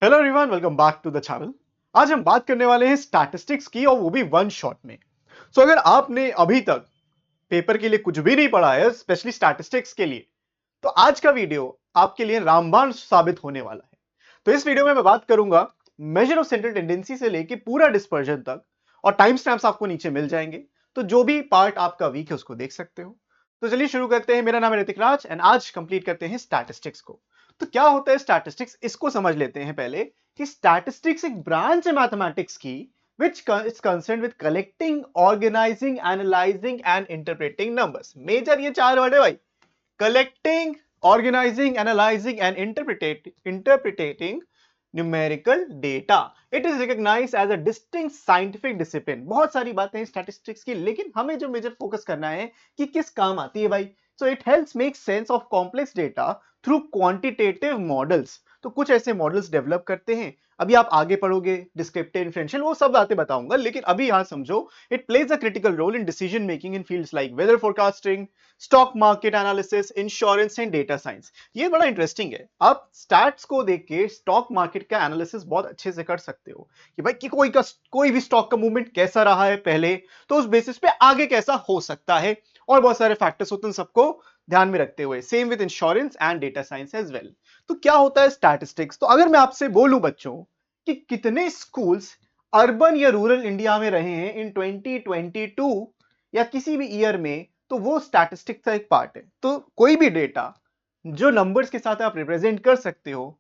Hello everyone, welcome back to the channel. आज हम बात करने वाले हैं स्टैटिस्टिक्स की, और वो भी वन शॉट में। अगर आपने अभी तक पेपर के लिए कुछ भी नहीं पढ़ा है, स्पेशली स्टैटिस्टिक्स के लिए, तो आज का वीडियो आपके लिए रामबाण साबित होने वाला है। तो इस वीडियो में मैं बात करूंगा मेजर ऑफ सेंट्रल टेंडेंसी से लेके पूरा डिस्पर्जन तक, और टाइम स्टैम्प्स आपको नीचे मिल जाएंगे। तो जो भी पार्ट आपका वीक है उसको देख सकते हो। तो चलिए शुरू करते हैं। मेरा नाम है ऋतिक राज एंड आज कंप्लीट करते हैं स्टैटिस्टिक्स को। तो क्या होता है स्टैटिस्टिक्स, इसको समझ लेते हैं पहले। कि स्टैटिस्टिक्स एक ब्रांच है मैथमेटिक्स की, which is concerned with collecting, organizing, analyzing and interpreting numbers. Major ये चार वर्ड है भाई: collecting, organizing, analyzing and interpreting numerical data. It is recognized as a distinct scientific discipline. बहुत सारी बातें हैं स्टैटिस्टिक्स की, लेकिन हमें जो मेजर फोकस करना है कि किस काम आती है भाई। So it helps make sense of complex data through quantitative models. तो कुछ ऐसे मॉडल्स डेवलप करते हैं। अभी आप आगे पढ़ोगे डिस्क्रिप्टिव, इन्फ्रेंशियल, वो सब बातें बताऊंगा, लेकिन अभी यहां समझो it plays a critical role in decision making in fields like weather forecasting, stock market analysis, insurance and data science. ये बड़ा इंटरेस्टिंग है। आप स्टैट्स को देख के स्टॉक मार्केट का एनालिसिस बहुत अच्छे से कर सकते हो कि भाई कि कोई भी स्टॉक का मूवमेंट कैसा रहा है पहले, तो उस बेसिस पे आगे कैसा हो सकता है, और बहुत सारे फैक्टर्स होते हैं सबको ध्यान में रखते हुए। Same with insurance and data science as well. तो क्या होता है स्टैटिस्टिक्स? तो अगर मैं आपसे बोलूं बच्चों कि कितने स्कूल्स अर्बन या रूरल इंडिया में रहे हैं इन 2022 या किसी भी ईयर में, तो वो स्टैटिस्टिक्स का एक पार्ट है। तो कोई भी डेटा जो नंबर्स के साथ आप रिप्रेजेंट कर सकते हो,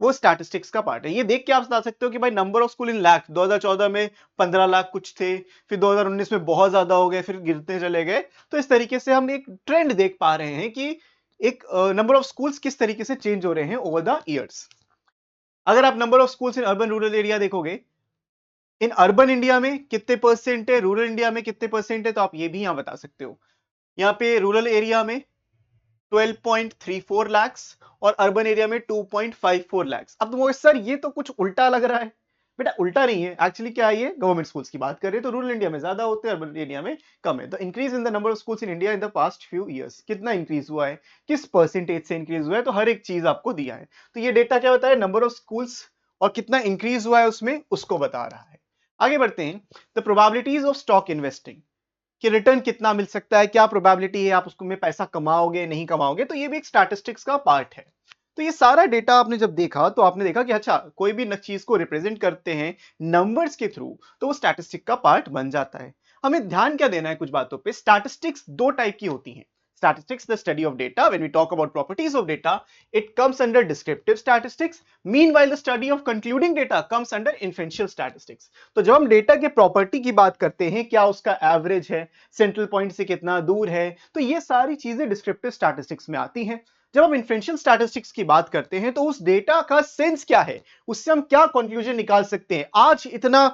वो स्टैटिस्टिक्स का पार्ट है। ये देख के आप बता सकते हो कि भाई नंबर ऑफ स्कूल इन लाख, 2014 में 15 लाख कुछ थे, फिर 2019 में बहुत ज्यादा हो गए, फिर गिरते चले गए। तो इस तरीके से हम एक ट्रेंड देख पा रहे हैं कि एक नंबर ऑफ स्कूल्स किस तरीके से चेंज हो रहे हैं ओवर द ईयर्स। अगर आप number of schools in urban rural area देखोगे, इन अर्बन इंडिया में कितने परसेंट है, रूरल इंडिया में कितने परसेंट है, तो आप ये भी यहां बता सकते हो। यहाँ पे रूरल एरिया में 12.34 lakhs और अर्बन एरिया में 2.54 lakhs। अब तुम बोलोगे सर ये तो कुछ उल्टा लग रहा है। बेटा उल्टा नहीं है, एक्चुअली क्या है, ये गवर्नमेंट स्कूल्स की बात कर रहे हैं, तो रूरल इंडिया में ज्यादा होते हैं, अर्बन एरिया में कम है। The increase in the number of schools in India in the past few years, कितना इंक्रीज हुआ है, किस परसेंटेज से इंक्रीज हुआ है, तो हर एक चीज आपको दिया है। तो ये डेटा क्या बताया, नंबर ऑफ स्कूल्स और कितना इंक्रीज हुआ है उसमें, उसको बता रहा है। आगे बढ़ते हैं। The probabilities of stock investing, कि रिटर्न कितना मिल सकता है, क्या प्रोबेबिलिटी है आप उसको में पैसा कमाओगे नहीं कमाओगे, तो ये भी एक स्टैटिस्टिक्स का पार्ट है। तो ये सारा डेटा आपने जब देखा तो आपने देखा कि अच्छा कोई भी चीज को रिप्रेजेंट करते हैं नंबर्स के थ्रू, तो वो स्टैटिस्टिक का पार्ट बन जाता है। हमें ध्यान क्या देना है कुछ बातों पे। स्टैटिस्टिक्स दो टाइप की होती हैं। Statistics, the study of data. When we talk about properties of data, it comes under descriptive statistics. Meanwhile, the study of concluding data comes under inferential statistics. तो जब हम डेटा के प्रॉपर्टी की बात करते हैं, क्या उसका एवरेज है, सेंट्रल पॉइंट से कितना दूर है, तो ये सारी चीजें डिस्क्रिप्टिव स्टैटिस्टिक्स में आती हैं। जब हम इन्फ्रेंशियल स्टैटिस्टिक्स की बात करते हैं, तो उस डेटा का सेंस क्या है, उससे हम क्या कंक्लूजन निकाल सकते हैं, आज इतना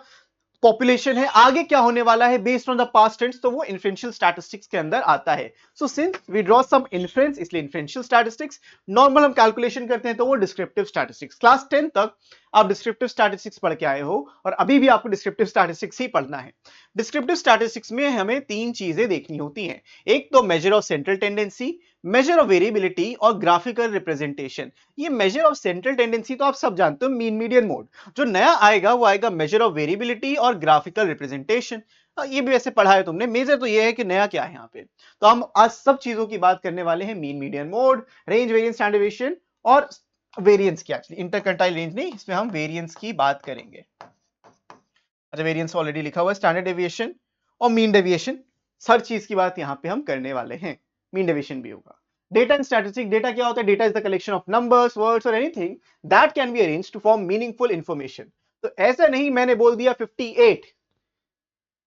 पॉपुलेशन है, आगे क्या होने वाला है based on the past trends, तो वो इन्फ्रेंशियल स्टैटिस्टिक्स के अंदर आता है। So since we draw some inference, इसलिए इन्फ्रेंशियल स्टैटिस्टिक्स। नॉर्मल हम कैलकुलेशन करते हैं तो वो डिस्क्रिप्टिव स्टैटिस्टिक्स। क्लास 10 तक आप डिस्क्रिप्टिव स्टैटिस्टिक्स पढ़ के आए हो, और अभी भी आपको डिस्क्रिप्टिव स्टैटिस्टिक्स ही पढ़ना है। डिस्क्रिप्टिव स्टैटिस्टिक्स में हमें तीन चीजें देखनी होती हैं। एक तो measure of central tendency, measure of variability और ग्राफिकल रिप्रेजेंटेशन। ये मेजर ऑफ सेंट्रल टेंडेंसी तो आप सब जानते हो, मीन मीडियन मोड। जो नया आएगा वो आएगा मेजर ऑफ वेरिएबिलिटी और ग्राफिकल रिप्रेजेंटेशन। ये भी वैसे पढ़ा है तुमने। मेजर तो ये है कि नया क्या है यहाँ पे। तो हम आज सब चीजों की बात करने वाले हैं: mean median mode, range variance standard deviation और वेरिएंस की। एक्चुअली इंटरक्वार्टाइल रेंज नहीं, इसमें हम वेरिएंस की बात करेंगे। अच्छा, वेरिएंस ऑलरेडी लिखा हुआ है, स्टैंडर्ड डेविएशन और मीन डेविएशन, हर चीज की बात यहाँ पे हम करने वाले हैं। मीन डेविएशन भी होगा। डेटा एंड स्टैटिस्टिक्स, डेटा क्या होता है? Data is the collection of numbers, words और anything that can be arranged to form meaningful information. तो ऐसा नहीं मैंने बोल दिया 58,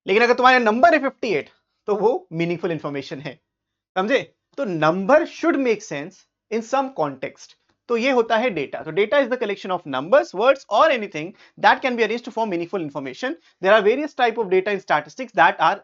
लेकिन अगर तुम्हारा नंबर है 58 तो वो मीनिंगफुल इंफॉर्मेशन है, समझे? तो number should make sense in some context. तो ये होता है डेटा। तो data is the collection of numbers, words और anything that can be arranged to form meaningful information. There are various type of data in statistics that are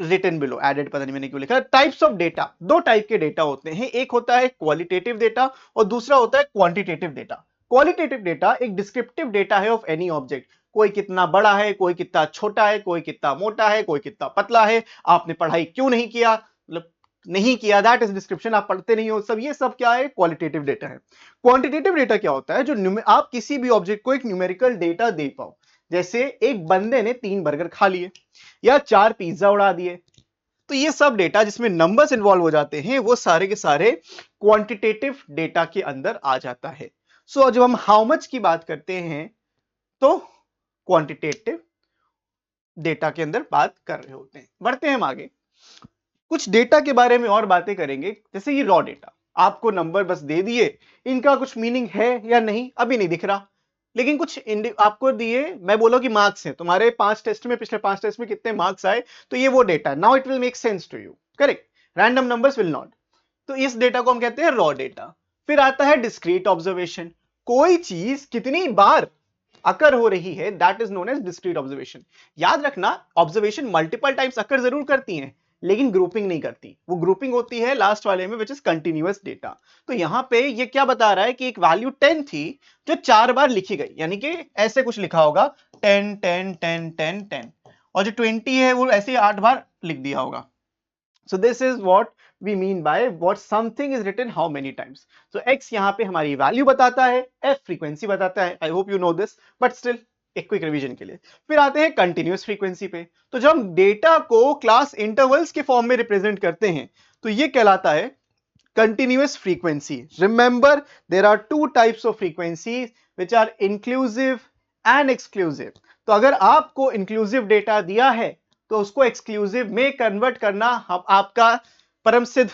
written below, added पता नहीं मैंने क्यों लिखा। टाइप्स ऑफ डेटा, दो type के data होते हैं। एक होता है क्वालिटेटिव डेटा और दूसरा होता है क्वांटिटेटिव डेटा। क्वालिटेटिव डेटा एक डिस्क्रिप्टिव डेटा है ऑफ एनी ऑब्जेक्ट। कोई कितना बड़ा है, कोई कितना छोटा है, कोई कितना मोटा है, कोई कितना पतला है, आपने पढ़ाई क्यों नहीं किया, मतलब नहीं किया, दैट इज डिस्क्रिप्शन, आप पढ़ते नहीं हो सब, ये सब क्या है, क्वालिटेटिव डेटा है। क्वांटिटेटिव डेटा क्या होता है, जो आप किसी भी ऑब्जेक्ट को एक न्यूमेरिकल डेटा दे पाओ, जैसे एक बंदे ने 3 बर्गर खा लिए या 4 पिज्जा उड़ा दिए, तो ये सब डेटा जिसमें नंबर्स इन्वॉल्व हो जाते हैं वो सारे के सारे क्वांटिटेटिव डेटा के अंदर आ जाता है। सो जब हम हाउ मच की बात करते हैं तो क्वांटिटेटिव डेटा के अंदर बात कर रहे होते हैं। बढ़ते हैं हम आगे, कुछ डेटा के बारे में और बातें करेंगे, जैसे ये रॉ डेटा, आपको नंबर बस दे दिए, इनका कुछ मीनिंग है या नहीं अभी नहीं दिख रहा, लेकिन कुछ आपको दिए, मैं बोला कि मार्क्स हैं तुम्हारे 5 टेस्ट में, पिछले 5 टेस्ट में कितने मार्क्स आए, तो ये वो data, now it will make sense to you, correct, random numbers will not. तो इस डेटा को हम कहते हैं रॉ डेटा। फिर आता है डिस्क्रीट ऑब्जर्वेशन, कोई चीज कितनी बार अकर हो रही है, that is known as discrete observation. याद रखना, ऑब्जर्वेशन मल्टीपल टाइम्स अकर जरूर करती हैं, लेकिन ग्रुपिंग नहीं करती, वो ग्रुपिंग होती है लास्ट वाले में, विच इज कंटिन्यूअस डेटा। तो यहां पे ये क्या बता रहा है कि एक वैल्यू 10 थी जो 4 बार लिखी गई, यानी कि ऐसे कुछ लिखा होगा 10 10 10 10 10, और जो 20 है वो ऐसे 8 बार लिख दिया होगा। So this is what we mean by what something is written how many times. So x यहाँ पे हमारी वैल्यू बताता है, f फ्रीक्वेंसी बताता है, I hope you know this, but still एक क्विक रिवीजन के लिए। फिर आते हैं कंटिन्यूअस फ्रीक्वेंसी पे, तो जब हम डेटा को क्लास इंटरवल्स के फॉर्म में रिप्रेजेंट करते हैं तो ये कहलाता है continuous frequency. Remember, there are two types of frequencies which are inclusive and exclusive. तो अगर आपको inclusive डेटा दिया है तो उसको एक्सक्लूसिव में कन्वर्ट करना आपका परम सिद्ध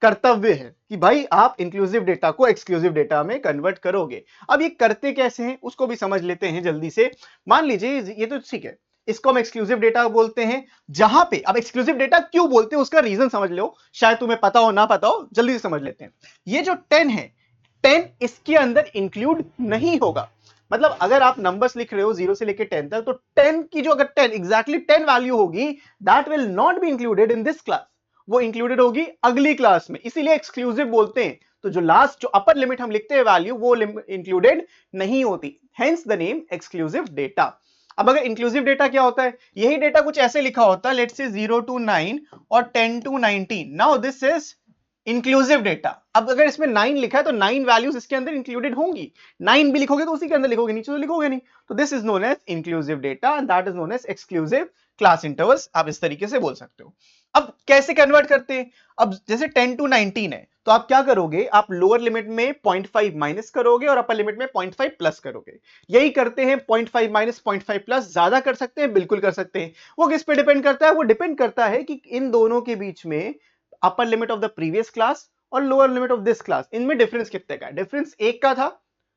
कर्तव्य है कि भाई आप इंक्लूसिव डेटा को एक्सक्लूसिव डेटा में कन्वर्ट करोगे। अब ये करते कैसे हैं उसको भी समझ लेते हैं जल्दी से। मान लीजिए ये तो ठीक है, इसको हम एक्सक्लूसिव डेटा बोलते हैं, जहां पे अब एक्सक्लूसिव डेटा क्यों बोलते हैं उसका रीजन समझ लो, शायद तुम्हें पता हो ना पता हो, जल्दी से समझ लेते हैं। ये जो 10 है, 10 इसके अंदर इंक्लूड नहीं होगा, मतलब अगर आप नंबर्स लिख रहे हो 0 से लेकर 10 तक, तो 10 की जो अगर 10 एग्जैक्टली 10 वैल्यू होगी, that will not be included in this class, वो इंक्लूडेड होगी अगली क्लास में, इसीलिए एक्सक्लूसिव बोलते हैं। तो जो लास्ट जो अपर लिमिट हम लिखते हैं वैल्यू, वो इंक्लूडेड नहीं होती, hence the name exclusive data. अब अगर इंक्लूसिव डेटा क्या होता है, यही डेटा कुछ ऐसे लिखा होता है, लेट्स से 0 to 9 और 10 to 19, now this is inclusive data. अब अगर इसमें 9 लिखा है तो 9 वैल्यूज इसके अंदर इंक्लूडेड होंगी, 9 भी लिखोगे तो उसी के अंदर लिखोगे, नीचे तो लिखोगे नहीं। तो this is known as inclusive data and that is known as exclusive class intervals, आप इस तरीके से बोल सकते हो। अब कैसे कन्वर्ट करते हैं, अब जैसे 10 to 19 है तो आप क्या करोगे, आप लोअर लिमिट में 0.5 माइनस करोगे और अपर लिमिट में 0.5 प्लस करोगे। यही करते हैं, 0.5 माइनस 0.5 प्लस, ज्यादा कर सकते हैं, बिल्कुल कर सकते हैं। वो किस पे डिपेंड करता है, वो डिपेंड करता है कि इन दोनों के बीच में upper limit of the previous class और lower limit of this class, इनमें डिफरेंस कितने का है, डिफरेंस 1 का था,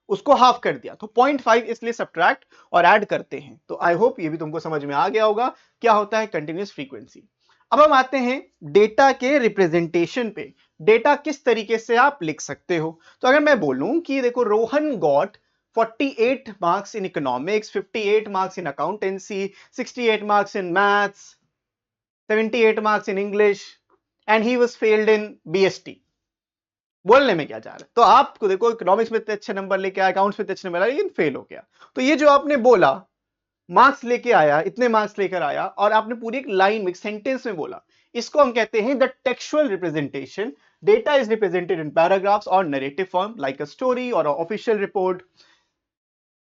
उसको हाफ कर दिया, तो 0.5 इसलिए सब्ट्रैक्ट और ऐड करते हैं। तो आई होप ये भी तुमको समझ में आ गया होगा क्या होता है कंटिन्यूअस फ्रीक्वेंसी। अब हम आते हैं डेटा के रिप्रेजेंटेशन पे, डेटा किस तरीके से आप लिख सकते हो। तो अगर मैं बोलूं कि देखो Rohan got 48 marks in economics, 58 marks in accountancy, 68 marks in maths, 78 marks in English and he was failed in BST, बोलने में क्या जा रहा है। तो आपको देखो इकोनॉमिक्स में इतने अच्छे नंबर लेके आया, अकाउंट्स में इतने अच्छे नंबर आए, लेकिन फेल हो गया। तो ये जो आपने बोला मार्क्स लेके आया, इतने मार्क्स लेकर आया, और आपने पूरी एक लाइन में, सेंटेंस में बोला, इसको हम कहते हैं the textual representation. Data is represented in paragraphs और narrative form like a story और official report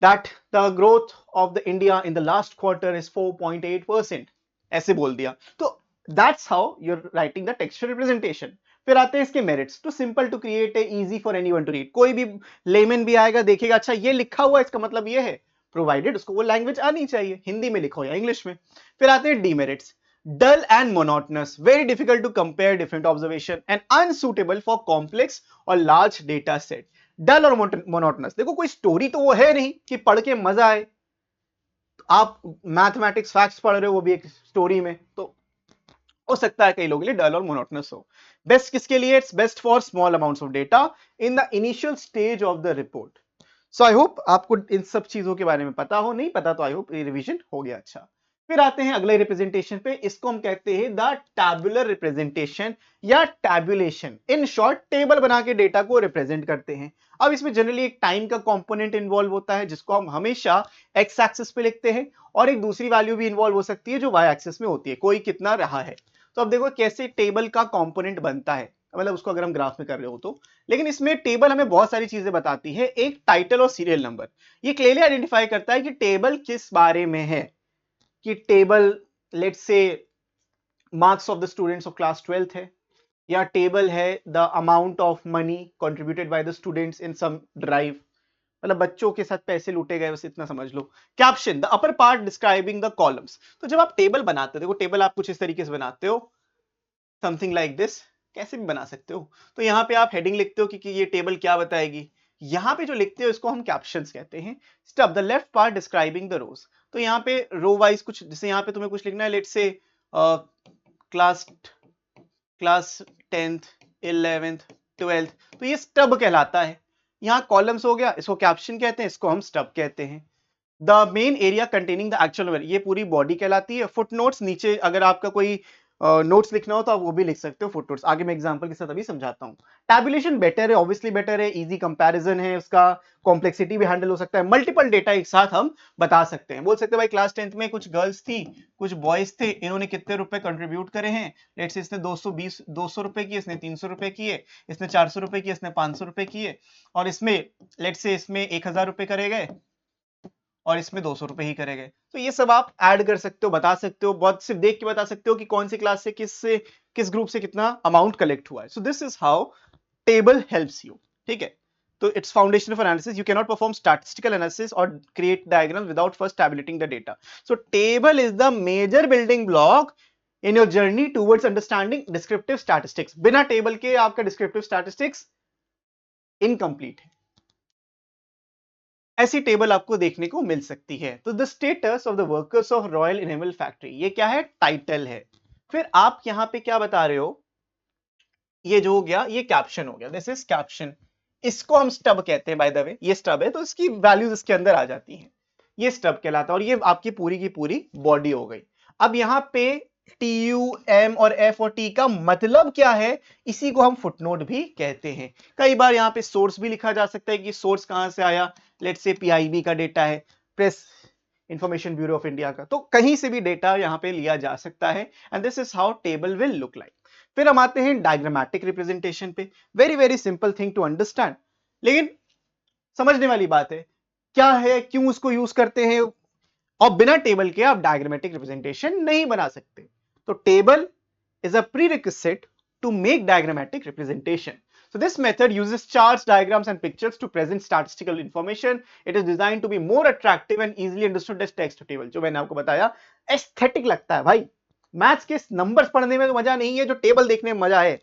that the growth of the India in the last quarter is 4.8%, ऐसे बोल दिया। तो that's how you're writing the textual representation। फिर आते हैं इसके merits, too simple to create, easy for anyone to read, कोई भी लेमन भी आएगा देखेगा, अच्छा ये लिखा हुआ है इसका मतलब ये है, प्रोवाइडेड उसको वो लैंग्वेज आनी चाहिए, हिंदी में लिखो या इंग्लिश में। फिर आते हैं demerits, dull and monotonous, very difficult to compare different observation and unsuitable for complex or large data set। डल और मोनोटनस, देखो कोई स्टोरी तो वो है नहीं कि पढ़ के मजा आए, आप मैथमेटिक्स फैक्ट्स पढ़ रहे हो वो भी एक स्टोरी में, तो हो सकता है कई लोगों के लिए डल और मोनोटनस हो। बेस्ट किसके लिए, it's best for small amounts of data in the initial stage of the report. So I hope आपको इन सब चीजों के बारे में पता हो, नहीं पता तो आई होप रिवीजन हो गया अच्छा। फिर आते हैं अगले रिप्रेजेंटेशन पे, इसको हम कहते हैं द टैबुलर रिप्रेजेंटेशन या टैबुलेशन। इन शॉर्ट टेबल बना के डेटा को रिप्रेजेंट करते हैं। अब इसमें जनरली एक टाइम का कंपोनेंट इन्वॉल्व होता है जिसको हम हमेशा एक्स एक्सिस पे लिखते हैं, और एक दूसरी वैल्यू भी इन्वॉल्व हो सकती है जो वाई एक्सिस में होती है, कोई कितना रहा है। तो अब देखो कैसे टेबल का कंपोनेंट बनता है, मतलब उसको अगर हम ग्राफ में कर रहे हो तो। लेकिन इसमें टेबल हमें बहुत सारी चीजें बताती है। एक टाइटल और सीरियल नंबर, ये क्लियरली आइडेंटिफाई करता है कि टेबल किस बारे में है। कि table let's say marks of the students of class 12th है, या टेबल है the amount of money contributed by the students in some drive, मतलब बच्चों के साथ पैसे लूटे गए, बस इतना समझ लो। Caption the upper part describing the columns. तो जब आप टेबल बनाते हो, देखो टेबल आप कुछ इस तरीके से बनाते हो, समथिंग लाइक दिस, कैसे भी बना सकते हो। तो यहाँ पे आप हेडिंग लिखते हो कि ये टेबल क्या बताएगी। यहाँ पे जो लिखते हो इसको हम कैप्शंस कहते हैं। Stub the left part describing the rows. तो यहाँ पे रो वाइज कुछ, जैसे यहाँ पे तुम्हें कुछ लिखना है, let's say class class 10th 11th 12th, तो ये स्टब कहलाता है। यहाँ कॉलम्स हो गया, इसको कैप्शन कहते हैं, इसको हम स्टब कहते हैं। The main area containing the actual number, ये पूरी बॉडी कहलाती है। फुट नोट्स, नीचे अगर आपका कोई नोट्स लिखना हो तो आप वो भी लिख सकते हो फुट नोट्स, आगे मैं एग्जांपल के साथ अभी समझाता हूं। टैबुलेशन बेटर है, ऑब्वियसली बेटर है, इजी कंपैरिजन है उसका, कॉम्प्लेक्सिटी भी हैंडल हो सकता है, मल्टीपल डेटा एक साथ हम बता सकते हैं। बोल सकते हैं भाई क्लास 10th में कुछ गर्ल्स थी, कुछ बॉयज थे, इन्होंने कितने रुपए कंट्रीब्यूट करे हैं। लेट्स से इसने 200 रुपए किए, इसने 300 रुपए किए, इसने 400 रुपए किए, इसने 500 रुपए किए, और इसमें लेट्स से इसमें 1000 रुपए करे गए और इसमें 200 रुपए ही करे गए। तो ये सब आप ऐड कर सकते हो, बता सकते हो, बहुत सिर्फ देख के बता सकते हो कि कौन सी क्लास से किस ग्रुप से कितना अमाउंट कलेक्ट हुआ है। So this is how table helps you. ठीक है, तो it's foundation of analysis. You can not perform statistical analysis और create diagrams without first tabulating the data. So table is the major building block in your journey towards understanding descriptive statistics. बिना table के आपका descriptive statistics incomplete है। ऐसी table आपको देखने को मिल सकती है। तो the status of the workers of royal animal factory, ये क्या है, टाइटल है। फिर आप यहां पे क्या बता रहे हो, ये जो हो गया ये कैप्शन हो गया, दिस इज कैप्शन। इसको हम स्टब कहते हैं, बाय द वे ये स्टब है, तो इसकी वैल्यूज इसके अंदर आ जाती हैं, ये स्टब कहलाता है। और ये आपकी पूरी की पूरी बॉडी हो गई। अब यहाँ पे टी यू एम और एफ और टी का मतलब क्या है, इसी को हम फुटनोट भी कहते हैं। कई बार यहाँ पे सोर्स भी लिखा जा सकता है कि सोर्स कहां से आया, लेट्स से पीआईबी का डेटा है, press information bureau of India का, तो कहीं से भी डेटा यहाँ पे लिया जा सकता है। And this is how table will look like. फिर हम आते हैं डायग्रामेटिक रिप्रेजेंटेशन पे। Very very simple thing to understand, लेकिन समझने वाली बात है क्या है, क्यों उसको यूज करते हैं। और बिना टेबल के आप डायग्रामेटिक रिप्रेजेंटेशन नहीं बना सकते। तो table is a prerequisite to make diagrammatic representation. So this method uses charts, diagrams and pictures to present statistical information. It is designed to be more attractive and easily understood as text table. जो मैंने आपको बताया, aesthetic लगता है भाई। Maths के numbers पढ़ने में तो मजा नहीं है, जो टेबल देखने में मजा है।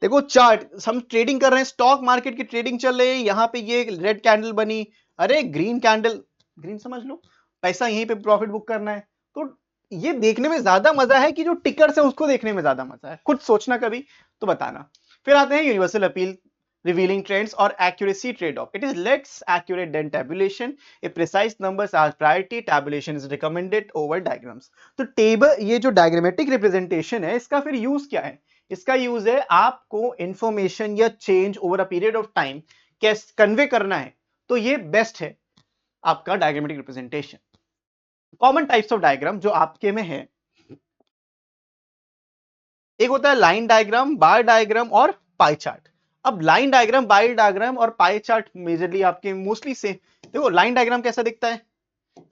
देखो चार्ट, हम ट्रेडिंग कर रहे हैं, स्टॉक मार्केट की ट्रेडिंग चल रही है, यहाँ पे ये रेड कैंडल बनी, अरे ग्रीन कैंडल, ग्रीन समझ लो, पैसा यहीं पे प्रॉफिट बुक करना है। तो ये देखने में ज्यादा मजा है कि जो टिकर्स है उसको देखने में ज्यादा मजा है। खुद सोचना कभी तो बताना। फिर आते हैं यूनिवर्सल अपील, revealing trends और accuracy trade-off. It is less accurate than tabulation. If precise numbers are priority, tabulation is recommended over diagrams. तो टेबल, ये जो डायग्रामेटिक रिप्रेजेंटेशन है, इसका फिर यूज क्या है। इसका यूज है आपको इंफॉर्मेशन या change over a period of time कैसे कन्वे करना है, तो ये बेस्ट है आपका diagrammatic representation. Common types of diagram जो आपके में है, एक होता है लाइन डायग्राम, बार डायग्राम और पाई चार्ट। अब लाइन डायग्राम, बार डायग्राम और पाई चार्ट मेजरली आपके मोस्टली से, देखो लाइन डायग्राम कैसा दिखता है,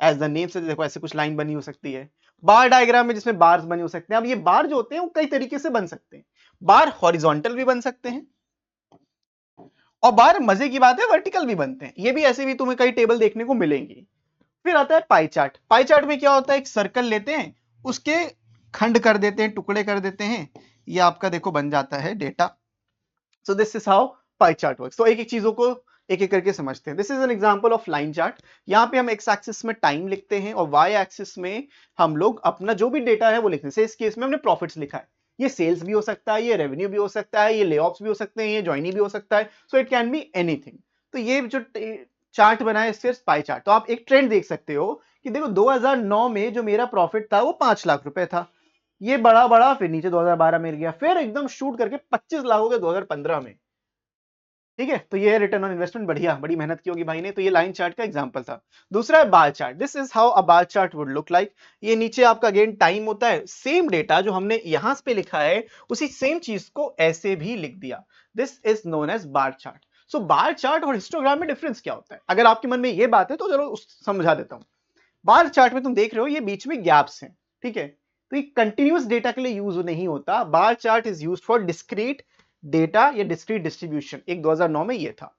एज द नेम से देखो ऐसे कुछ लाइन बनी हो सकती है। बार डायग्राम में जिसमें बार्स बने हो सकते हैं। अब ये बार जो होते हैं वो कई तरीके से बन सकते हैं। बार हॉरिजॉन्टल भी बन सकते हैं और बार मजे की बात है वर्टिकल भी बनते हैं। ये भी ऐसे भी तुम्हें कई टेबल देखने को मिलेंगी। फिर आता है पाई चार्ट। पाई चार्ट में क्या होता है, एक सर्कल लेते हैं, उसके खंड कर देते हैं, टुकड़े कर देते हैं, ये आपका देखो बन जाता है data. So this is how pie chart works. तो एक एक चीजों को एक एक करके समझते हैं। This is an example of line chart. यहाँ पे हम एक्स एक्सिस में टाइम लिखते हैं और वाई एक्सिस में हम लोग अपना जो भी डेटा है वो लिखते हैं। इस केस में हमने प्रॉफिट्स लिखा है। ये सेल्स भी हो सकता है, ये रेवेन्यू भी हो सकता है, ये ले ऑफ्स भी हो सकते हैं, ये ज्वाइनिंग भी हो सकता है। So it can be anything. तो ये जो चार्ट बना है सिर्फ पाई चार्ट। तो आप एक ट्रेंड देख सकते हो कि देखो 2009 में जो मेरा प्रॉफिट था वो 5 लाख रुपए था, ये बड़ा बड़ा, फिर नीचे 2012 में गिर गया, फिर एकदम शूट करके 25 लाख हो गया 2015 में। ठीक है, तो ये है रिटर्न ऑन इन्वेस्टमेंट, बढ़िया, बड़ी मेहनत की होगी भाई ने। तो ये लाइन चार्ट का एग्जांपल था। दूसरा है bar chart. This is how a bar chart would look like. ये नीचे आपका अगेन टाइम होता है, सेम डेटा जो हमने यहां पे लिखा है उसी सेम चीज को ऐसे भी लिख दिया। This is known as bar chart. So bar chart और हिस्टोग्राम में डिफरेंस क्या होता है, अगर आपके मन में ये बात है तो जरूर समझा देता हूं। बार चार्ट में तुम देख रहे हो ये बीच में गैप्स हैं, ठीक है, तो ये कंटिन्यूअस डेटा के लिए यूज नहीं होता। Bar chart is used for discrete data या डिस्क्रीट डिस्ट्रीब्यूशन, एक 2009 में ये था।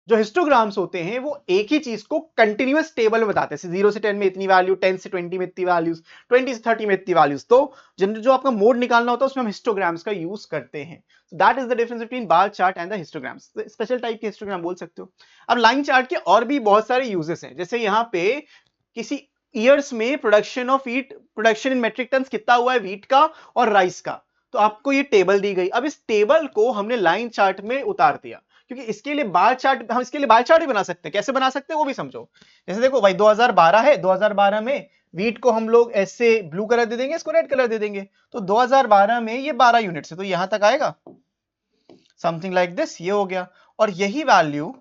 जो हिस्टोग्राम्स होते हैं वो एक ही चीज को कंटिन्यूअस टेबल में बताते हैं, 0 से 10 में इतनी वैल्यू, 10 से 20 में इतनी वैल्यूज, 20 से 30 में इतनी वैल्यूज। तो जो आपका मोड निकालना होता है उसमें हम हिस्टोग्राम्स का यूज करते हैं। That is the difference between bar chart and the histograms. Special type के हिस्टोग्राम बोल सकते हो। अब लाइन चार्ट के और भी बहुत सारे यूजेस हैं, जैसे यहाँ पे किसी ईयर्स में production of wheat, production in metric ton कितना हुआ है व्हीट का और राइस का, तो आपको ये टेबल दी गई। अब इस टेबल को हमने लाइन चार्ट में उतार दिया, क्योंकि इसके लिए बार चार्ट, हम इसके लिए बार चार्ट भी बना सकते हैं। कैसे बना सकते हैं वो भी समझो। जैसे देखो भाई 2012 है, 2012 में व्हीट को हम लोग ऐसे ब्लू कलर दे देंगे, इसको रेड कलर दे देंगे, तो 2012 में ये 12 यूनिट है तो यहां तक आएगा, समथिंग लाइक दिस, ये हो गया। और यही वैल्यू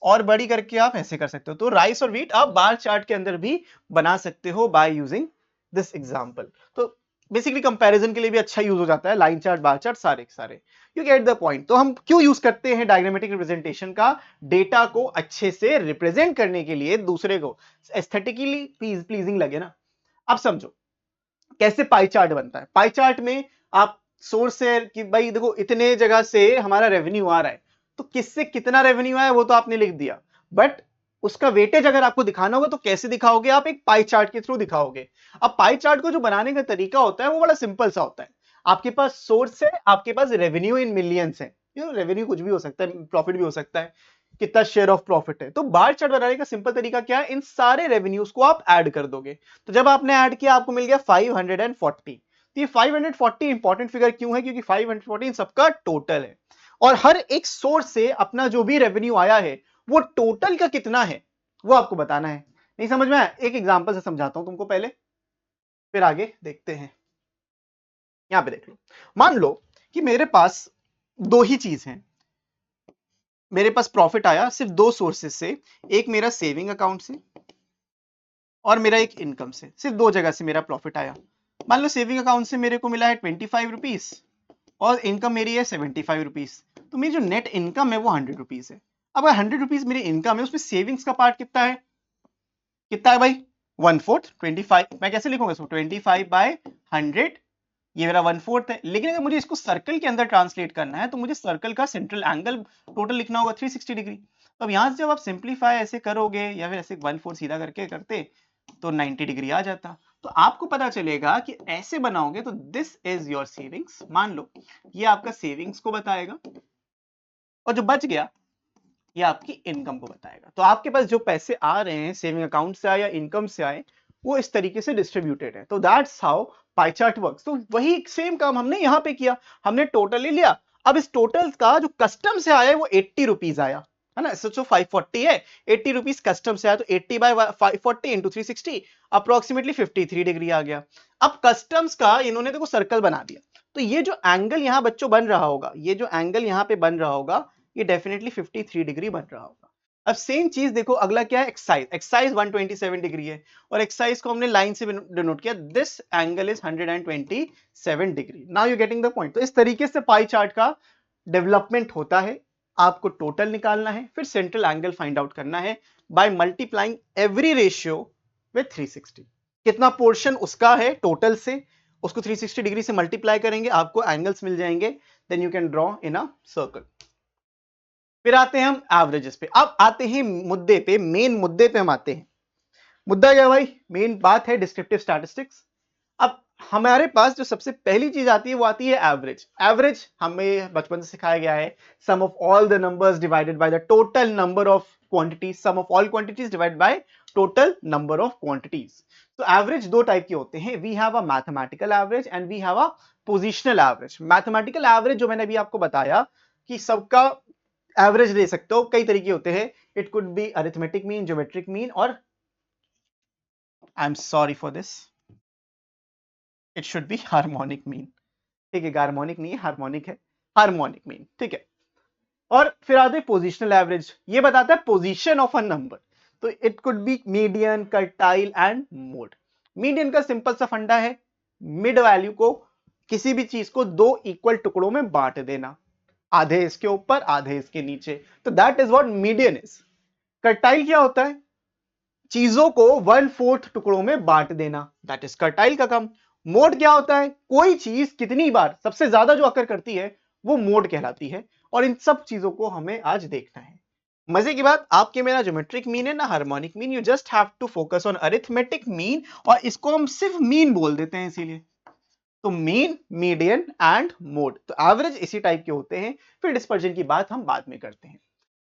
और बड़ी करके आप ऐसे कर सकते हो। तो राइस और व्हीट आप बार चार्ट के अंदर भी बना सकते हो बाय यूजिंग दिस एग्जांपल। तो बेसिकली कंपैरिजन के लिए भी अच्छा यूज हो जाता है लाइन चार्ट, बार चार्ट, सारे सारे। You get the point. तो हम क्यों यूज करते हैं डायग्रामेटिक रिप्रेजेंटेशन का, डेटा को अच्छे से रिप्रेजेंट करने के लिए, दूसरे को एस्थेटिकली प्लीजिंग लगे ना। अब समझो कैसे पाई चार्ट बनता है। पाई चार्ट में आप सोर्स है कि भाई देखो इतने जगह से हमारा रेवेन्यू आ रहा है, तो किससे कितना रेवेन्यू आया वो तो आपने लिख दिया, बट उसका वेटेज अगर आपको दिखाना होगा तो कैसे दिखाओगे, आप एक पाई चार्ट के थ्रू दिखाओगे। अब पाई चार्ट को जो बनाने का तरीका होता है वो बड़ा सिंपल सा होता है। आपके पास सोर्स है, आपके पास रेवेन्यू इन मिलियंस है, रेवेन्यू कुछ भी हो सकता है, प्रॉफिट भी हो सकता है, कितना शेयर ऑफ प्रॉफिट है। तो बार चार्ट बनाने का सिंपल तरीका क्या है, इन सारे रेवेन्यूज को आप ऐड कर दोगे। तो जब आपने ऐड किया आपको मिल गया 540। तो ये 540 इंपॉर्टेंट फिगर क्यों है, क्योंकि 540 सबका टोटल है, और हर एक सोर्स से अपना जो भी रेवेन्यू आया है वो टोटल का कितना है वो आपको बताना है। नहीं समझ में आया? एक एग्जांपल से समझाता हूं तुमको पहले, फिर आगे देखते हैं। यहां पे देख लो, मान लो कि मेरे पास दो ही चीज हैं, मेरे पास प्रॉफिट आया सिर्फ दो सोर्सेस से, एक मेरा सेविंग अकाउंट से और मेरा एक इनकम से। सिर्फ दो जगह से मेरा प्रॉफिट आया। मान लो सेविंग अकाउंट से मेरे को मिला है 25 रुपीज और इनकम मेरी है 75 रुपीज, तो मेरी जो नेट इनकम है वो 100 रुपीज है। अब 100 रुपीज मेरी इनकम है, उसमें सेविंग्स का पार्ट कितना है, कितना है भाई, 1/4, 25। मैं कैसे लिखूंगा इसको, 25/100, ये मेरा 1/4 है। लेकिन अगर मुझे इसको सर्कल के अंदर ट्रांसलेट करना है तो मुझे सर्कल का सेंट्रल एंगल टोटल लिखना होगा 360 डिग्री। तो अब यहां से जब आप सिंप्लीफाई ऐसे करोगे या फिर ऐसे 1/4 सीधा करके करते तो 90 डिग्री आ जाता। तो आपको पता चलेगा कि ऐसे बनाओगे तो दिस इज योर सेविंग्स, मान लो ये आपका सेविंग्स को बताएगा, और जो बच गया ये आपकी इनकम को बताएगा। तो आपके पास जो पैसे आ रहे हैं सेविंग अकाउंट से आए या इनकम से आए, वो इस तरीके से डिस्ट्रीब्यूटेड है। तो that's how pie chart works. तो वही सेम काम हमने यहां पे किया, हमने टोटल ले लिया। अब इस टोटल का जो कस्टम से आया है वो 80 रुपीज आया है ना, सोचो 540 है, 80 रुपीज कस्टम से आया, तो 80/540 इंटू 360 अप्रोक्सीमेटली 53 डिग्री आ गया। अब कस्टम्स का इन्होंने देखो सर्कल बना दिया, तो ये जो एंगल यहां बच्चों बन रहा होगा, ये जो एंगल यहां पे बन रहा होगा, ये डेफिनेटली 53 डिग्री बन रहा होगा। अब सेम चीज देखो अगला क्या है, एक्साइज। एक्साइज 127 डिग्री है, और एक्साइज को हमने लाइन से डिनोट किया, this angle is 127 degree. Now you getting the point. तो इस तरीके से पाई चार्ट का डेवलपमेंट होता है। आपको टोटल निकालना है, फिर सेंट्रल एंगल फाइंड आउट करना है by multiplying every ratio with 360। कितना पोर्शन उसका है टोटल से, उसको 360 डिग्री से मल्टीप्लाई करेंगे, आपको एंगल्स मिल जाएंगे, then you can draw in a circle. फिर आते हैं हम एवरेजेस पे। अब आते हैं मुद्दे पे, मेन मुद्दे पे हम आते हैं। मुद्दा क्या भाई, मेन बात है डिस्क्रिप्टिव स्टैटिस्टिक्स। अब हमारे पास जो सबसे पहली चीज आती है वो आती है एवरेज। एवरेज हमें बचपन से सिखाया गया है, sum of all the numbers divided by the total number of quantities, sum of all quantities divided by total number of quantities. तो एवरेज दो टाइप के होते हैं, we have a mathematical average and we have a positional average. Mathematical average जो मैंने अभी आपको बताया कि सबका एवरेज ले सकते हो, कई तरीके होते हैं, it could be arithmetic mean, geometric mean, और I am sorry for this, it should be harmonic mean. ठीक है, हार्मोनिक नहीं है, हार्मोनिक है, हार्मोनिक मीन, ठीक है। और फिर आते हैं पोजिशनल एवरेज, ये बताता है पोजीशन ऑफ अ नंबर। तो it could B median, quartile and mode. Median का सिंपल सा फंडा है, मिड वैल्यू को, किसी भी चीज को दो इक्वल टुकड़ों में बांट देना, आधे इसके ऊपर आधे इसके नीचे, तो that is what median is. Quartile क्या होता है? चीजों को 1/4 टुकड़ों में बांट देना, दैट इज क्वार्टाइल का काम। मोड क्या होता है? कोई चीज कितनी बार सबसे ज्यादा जो अकर करती है वो मोड कहलाती है। और इन सब चीजों को हमें आज देखना है। मजे की बात, आपके में ना ज्योमेट्रिक मीन है ना harmonic mean, you just have to focus on arithmetic mean, और इसको हम सिर्फ मीन बोल देते हैं इसीलिए। तो मीन, मीडियन एंड मोड, तो एवरेज इसी टाइप के होते हैं। फिर डिस्पर्जन की बात हम बाद में करते हैं।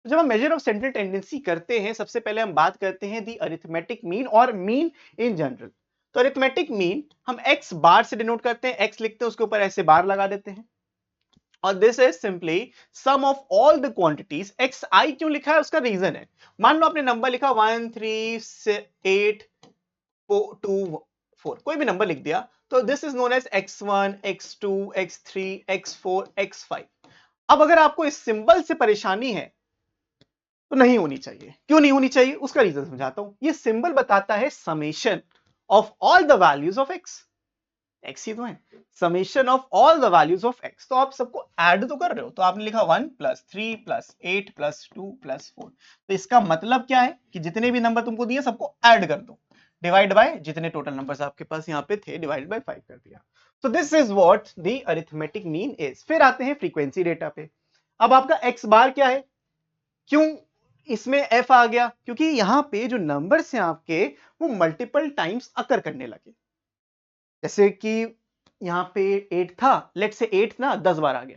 तो जब हम मेजर ऑफ सेंट्रल टेंडेंसी करते हैं, सबसे पहले हम बात करते हैं दी अरिथमेटिक मीन और मीन इन जनरल। तो अरिथमेटिक मीन हम एक्स बार से डिनोट करते हैं, एक्स लिखते हैं उसके ऊपर ऐसे बार लगा देते हैं, और this is simply sum of all the quantities. X i क्यों लिखा है उसका रीजन है, मान लो आपने नंबर लिखा 1 3 8 2 4, कोई भी नंबर लिख दिया, तो this is known as x1 x2 x3 x4 x5। अब अगर आपको इस सिंबल से परेशानी है तो नहीं होनी चाहिए। क्यों नहीं होनी चाहिए उसका रीजन समझाता हूं। ये सिंबल बताता है summation of all the values of x, x ही तो है, summation of all the values of x। तो आप सबको ऐड तो कर रहे हो, तो आपने लिखा 1 + 3 + 8 + 2 + 4, तो इसका मतलब क्या है कि जितने भी नंबर तुमको दिए सबको ऐड कर दो, डिवाइड बाय जितने टोटल नंबर्स आपके पास यहाँ पे थे, डिवाइड बाय 5 कर दिया। तो this is what the arithmetic mean is. फिर आते हैं फ्रीक्वेंसी डेटा पे। अब आपका x बार क्या है, क्यों इसमें f आ गया? क्योंकि यहां पे जो नंबर्स हैं आपके वो मल्टीपल टाइम्स अकर करने लगे। जैसे कि यहां पे 8 था, लेट से 8 ना 10 बार आ गया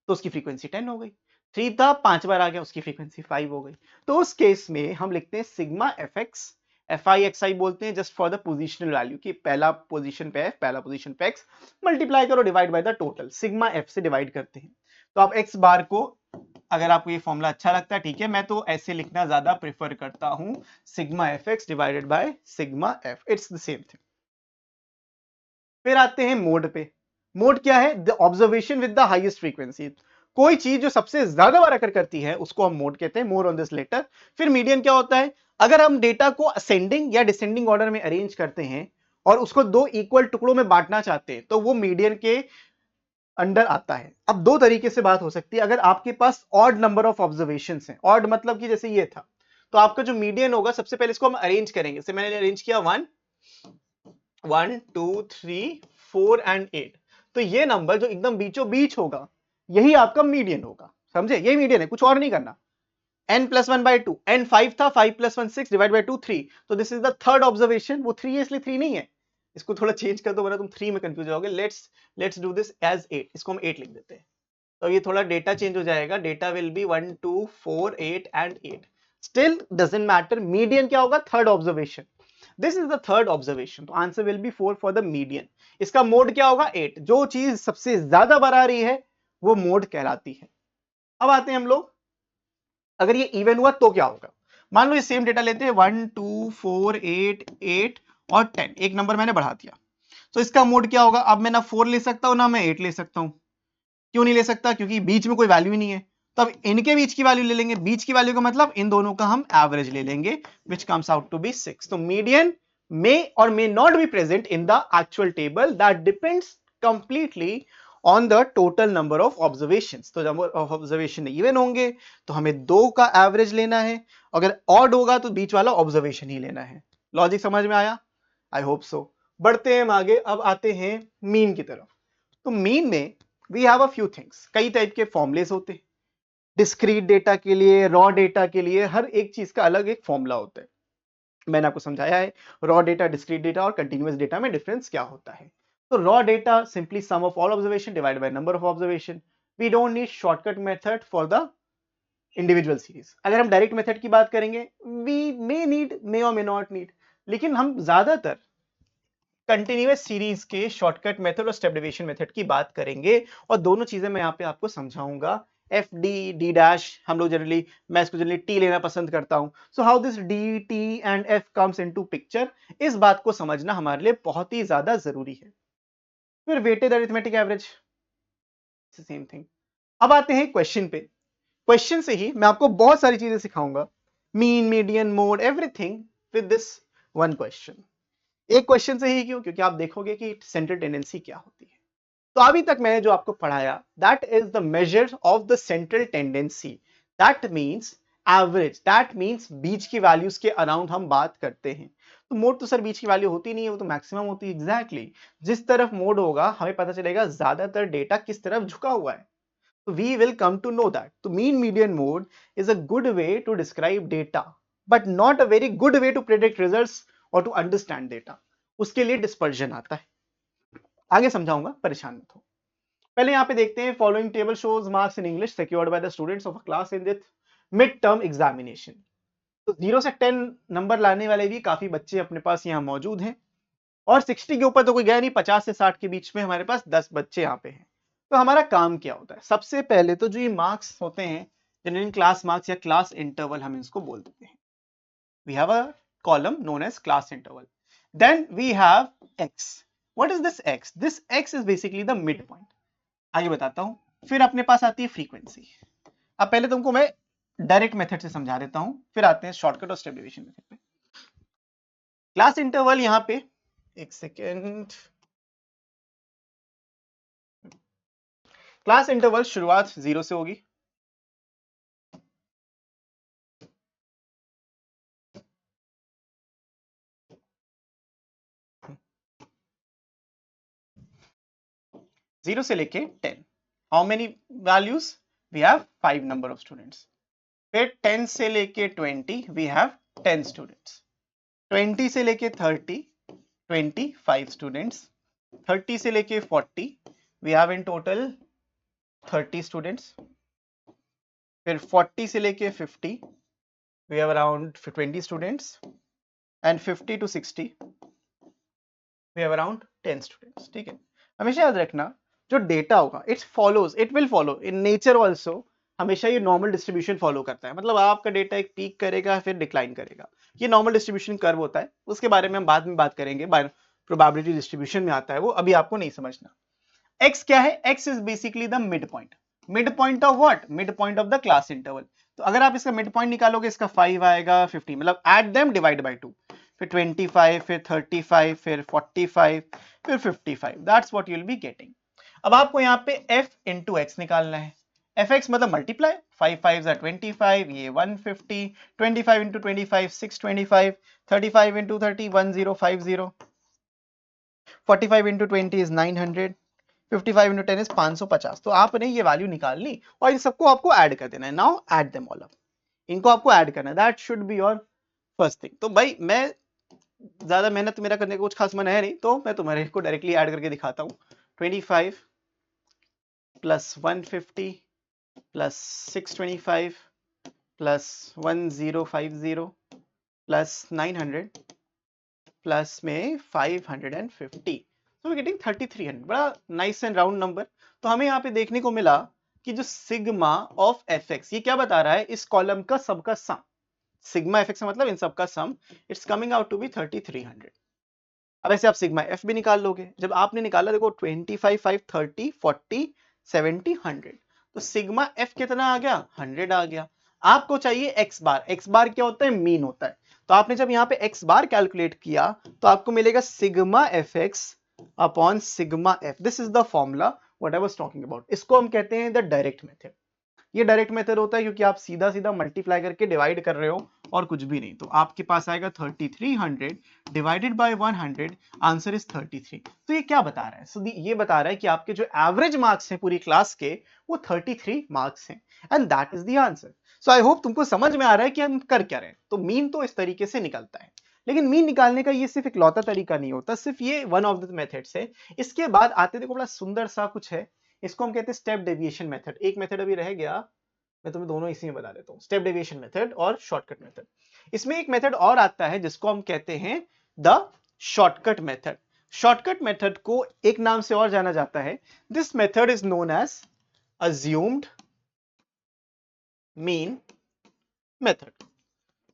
तो उसकी फ्रीक्वेंसी 10 हो गई। 3 था 5 बार आ गया, उसकी फ्रीक्वेंसी 5 हो गई। तो उस केस में हम लिखते हैं sigma f x, f i x i बोलते हैं just for the positional value, की पहला पोजीशन पे एफ, पहला पोजीशन पे एक्स, मल्टीप्लाई करो divide by the total, sigma f से डिवाइड करते हैं। तो आप एक्स बार को, अगर आपको ये फॉर्मूला अच्छा लगता है ठीक है, मैं तो ऐसे लिखना ज्यादा प्रेफर करता हूं, sigma f x divided by sigma F, it's the same thing. फिर आते हैं मोड पे। मोड क्या है? The observation with the highest frequency. कोई चीज जो सबसे ज्यादा बार अकर करती है उसको हम मोड कहते हैं, मोर ऑन दिस लेटर। फिर मीडियन क्या होता है? अगर हम डेटा को असेंडिंग या डिसेंडिंग ऑर्डर में अरेंज करते हैं और उसको दो इक्वल टुकड़ों में बांटना चाहते हैं तो वो मीडियन के अंडर आता है। अब दो तरीके से बात हो सकती है, अगर आपके पास ऑड नंबर ऑफ ऑब्जर्वेशंस हैं, ऑड मतलब कि जैसे ये था, तो आपका जो मीडियन होगा, सबसे पहले इसको हम अरेंज करेंगे। जैसे मैंने अरेंज किया 1 1 2 3 4 एंड 8, तो ये नंबर जो एकदम बीचों बीच होगा यही आपका मीडियन होगा। समझे? यही मीडियन है, कुछ और नहीं करना। n + 1/2, n 5 था, 5 + 1 6 डिवाइड बाय 2 3, तो this is the third observation. वो 3 है इसलिए 3 नहीं है, इसको थोड़ा चेंज कर दो वरना तुम 3 में कंफ्यूज होगे। लेट्स डू दिस एज 8, इसको हम 8 लिख देते हैं, तो ये थोड़ा डेटा चेंज हो जाएगा। Data will be 1 2 4 8 and 8, still doesn't matter. Median क्या होगा? Third observation, this is the third observation, तो answer will be 4 for the median. इसका मोड क्या होगा? 8, जो चीज सबसे ज्यादा बार आ रही है वो मोड कहलाती है। अब आते हैं हम लोग, अगर ये इवन हुआ तो क्या होगा? मान लो ये सेम डेटा लेते हैं 1 2 4 8 8 और 10, एक नंबर मैंने बढ़ा दिया, तो इसका मोड क्या होगा? अब मैं ना 4 ले सकता हूं ना मैं 8 ले सकता हूं। क्यों नहीं ले सकता? क्योंकि बीच में कोई वैल्यू ही नहीं है। तो अब इनके बीच की वैल्यू ले लेंगे, बीच की वैल्यू का मतलब इन दोनों का हम एवरेज ले लेंगे, which comes out to be 6। तो मीडियन मे और may not be present in the actual table, that depends completely on the total number of observations. तो नंबर ऑफ ऑब्जर्वेशन इवन होंगे तो हमें 2 का एवरेज लेना है, अगर ऑड होगा तो बीच वाला ऑब्जर्वेशन ही लेना है। लॉजिक समझ में आया? I hope so. बढ़ते हैं हम आगे, अब आते हैं मीन की तरफ। तो मीन में we have a few things, कई टाइप के फॉर्मुलेस होते हैं। डिस्क्रीट डेटा के लिए, रॉ डेटा के लिए, हर एक चीज का अलग एक फॉर्मूला होता है। मैंने आपको समझाया है रॉ डेटा, डिस्क्रीट डेटा और कंटीन्यूअस डेटा में डिफरेंस क्या होता है। तो raw data simply sum of all observation divided by number of observation. We don't need shortcut method for the individual series. अगर हम डायरेक्ट मेथड की बात करेंगे, वी मे नीड, मे और मे नॉट नीड, लेकिन हम ज्यादातर कंटिन्यूअस सीरीज के शॉर्टकट मेथड और स्टेप डेविएशन मेथड की बात करेंगे, और दोनों चीजें मैं यहाँ पे आपको समझाऊंगा। एफ डी डी डैश हम लोग जनरली, मैं इसको जनरली टी लेना पसंद करता हूं। So how this D T and F comes into picture, इस बात को समझना हमारे लिए बहुत ही ज्यादा जरूरी है। फिर weighted arithmetic average, same thing. अब आते हैं क्वेश्चन पे। क्वेश्चन से ही मैं आपको बहुत सारी चीजें सिखाऊंगा, mean, median, mode, everything with this one question. एक क्वेश्चन से ही क्यों? क्योंकि आप देखोगे कि सेंट्रल टेंडेंसी क्या होती है। तो अभी तक मैंने जो आपको पढ़ाया, that is the measure of the central tendency, that means average, that means बीच की वैल्यूज के अराउंड हम बात करते हैं। तो मोड तो सर बीच की वैल्यू होती नहीं है, वो तो मैक्सिमम होती है। एग्जैक्टली जिस तरफ मोड होगा हमें पता चलेगा ज्यादातर डेटा किस तरफ झुका हुआ है। So we will come to know that. So mean median mode is a good way to describe data, but not a very good way to predict results or to understand data. उसके लिए dispersion आता है, आगे समझाऊंगा, परेशान मत हो। पहले यहाँ पे देखते हैं, following table shows marks in English secured by the students of a class in this mid term examination. तो 0 से 10 नंबर लाने वाले भी काफी बच्चे अपने पास यहाँ मौजूद हैं, और 60 के ऊपर तो कोई गया नहीं, 50 से 60 के बीच में हमारे पास 10 बच्चे यहाँ पे हैं। तो हमारा काम क्या होता है? सबसे पहले तो जो ये मार्क्स होते हैं, जनरली क्लास मार्क्स या क्लास इंटरवल हम इसको बोल देते हैं। We have a column known as class interval, then we have X. What is this X? This X is basically the mid point. आगे बताता हूं। फिर अपने पास आती है फ्रीक्वेंसी। अब पहले तुमको मैं डायरेक्ट मेथड से समझा देता हूं, फिर आते हैं शॉर्टकट और स्टेप डेविएशन मेथड पे। क्लास इंटरवल यहां पे, एक सेकेंड, क्लास इंटरवल शुरुआत 0 से होगी, जीरो से लेके 10। How many values? We have 5 number of students. फिर 10 से लेके 20 वी हैव 10 स्टूडेंट्स। 20 से लेके 30 25 स्टूडेंट्स। 30 से लेके 40 we have in total 30 students. फिर 40 से लेके 50 we have around 20 students, and 50 to 60 we have around 10 students. ठीक है, हमेशा याद रखना जो डेटा होगा it will follow in nature also, हमेशा ये नॉर्मल डिस्ट्रीब्यूशन फॉलो करता है। मतलब आपका डेटा एक पीक करेगा फिर डिक्लाइन करेगा, ये नॉर्मल डिस्ट्रीब्यूशन कर्व होता है। उसके बारे में हम बाद में बात करेंगे, प्रोबेबिलिटी डिस्ट्रीब्यूशन में आता है वो, अभी आपको नहीं समझना। एक्स क्या है? X is basically the mid point. Mid point of what? Mid point of the class interval. तो अगर आप इसका मिड पॉइंट निकालोगे, इसका 5 आएगा, 50, मतलब एट देम डिवाइड बाय 2, फिर 25, फिर 35, फिर 45, फिर 55, that's what you will be getting. अब आपको यहाँ पे f इंटू एक्स निकालना है। एफ एक्स मतलब मल्टीप्लाई, 5 5 25, ये 150, 25 into 25 625, 35 into 30 1050, 45 into 20 is 900, 55 into 10 is 550। तो आपने ये वैल्यू निकाल ली और इन सबको आपको ऐड कर देना है। Now add them all up, इनको आपको ऐड करना है, that should be your first thing. तो भाई मैं ज्यादा मेहनत मेरा करने का कुछ खास मन है नहीं, तो मैं तुम्हारे को डायरेक्टली ऐड करके दिखाता हूँ। 25 plus 150 plus 625 plus 1050 plus 900 plus में 550, so we're getting 3300। बड़ा नाइस एंड राउंड नंबर। तो हमें यहाँ पे देखने को मिला कि जो सिग्मा ऑफ एफ एक्स, ये क्या बता रहा है? इस कॉलम का सबका सम, सिग्मा एफ एक्स मतलब इन सबका sum, it's coming out to be 3300। अब ऐसे आप सिग्मा एफ भी निकाल लोगे। जब आपने निकाला, देखो 25 5 30 40 70 100, तो सिग्मा एफ कितना आ गया? 100 आ गया। आपको चाहिए एक्स बार। एक्स बार क्या होता है? मीन होता है। तो आपने जब यहाँ पे एक्स बार कैलकुलेट किया तो आपको मिलेगा sigma f x upon sigma F. This is the formula what I was talking about. इसको हम कहते हैं द डायरेक्ट मेथड। ये डायरेक्ट मेथड होता है क्योंकि आप सीधा सीधा मल्टीप्लाई करके डिवाइड कर रहे हो और कुछ भी नहीं। तो आपके पास आएगा 3300 डिवाइडेड बाय 100, आंसर इज 33। तो ये क्या बता रहा है? So ये बता रहा है कि आपके जो एवरेज मार्क्स हैं पूरी क्लास के, वो 33 मार्क्स हैं, and that is the answer. So I hope तुमको समझ में आ रहा है कि हम कर क्या रहे हैं। तो मीन तो इस तरीके से निकलता है, लेकिन मीन निकालने का ये सिर्फ इकलौता तरीका नहीं होता, सिर्फ ये वन ऑफ द मेथड्स है। इसके बाद आते देखो बड़ा सुंदर सा कुछ है, इसको हम कहते हैं स्टेप डेविएशन मेथड। एक मेथड अभी रह गया, मैं तुम्हें दोनों इसी में बता देता हूँ, स्टेप डेविएशन मेथड और शॉर्टकट मेथड। इसमें एक मेथड और आता है जिसको हम कहते हैं the shortcut method. Shortcut method को एक नाम से और जाना जाता है, this method is known as assumed mean method.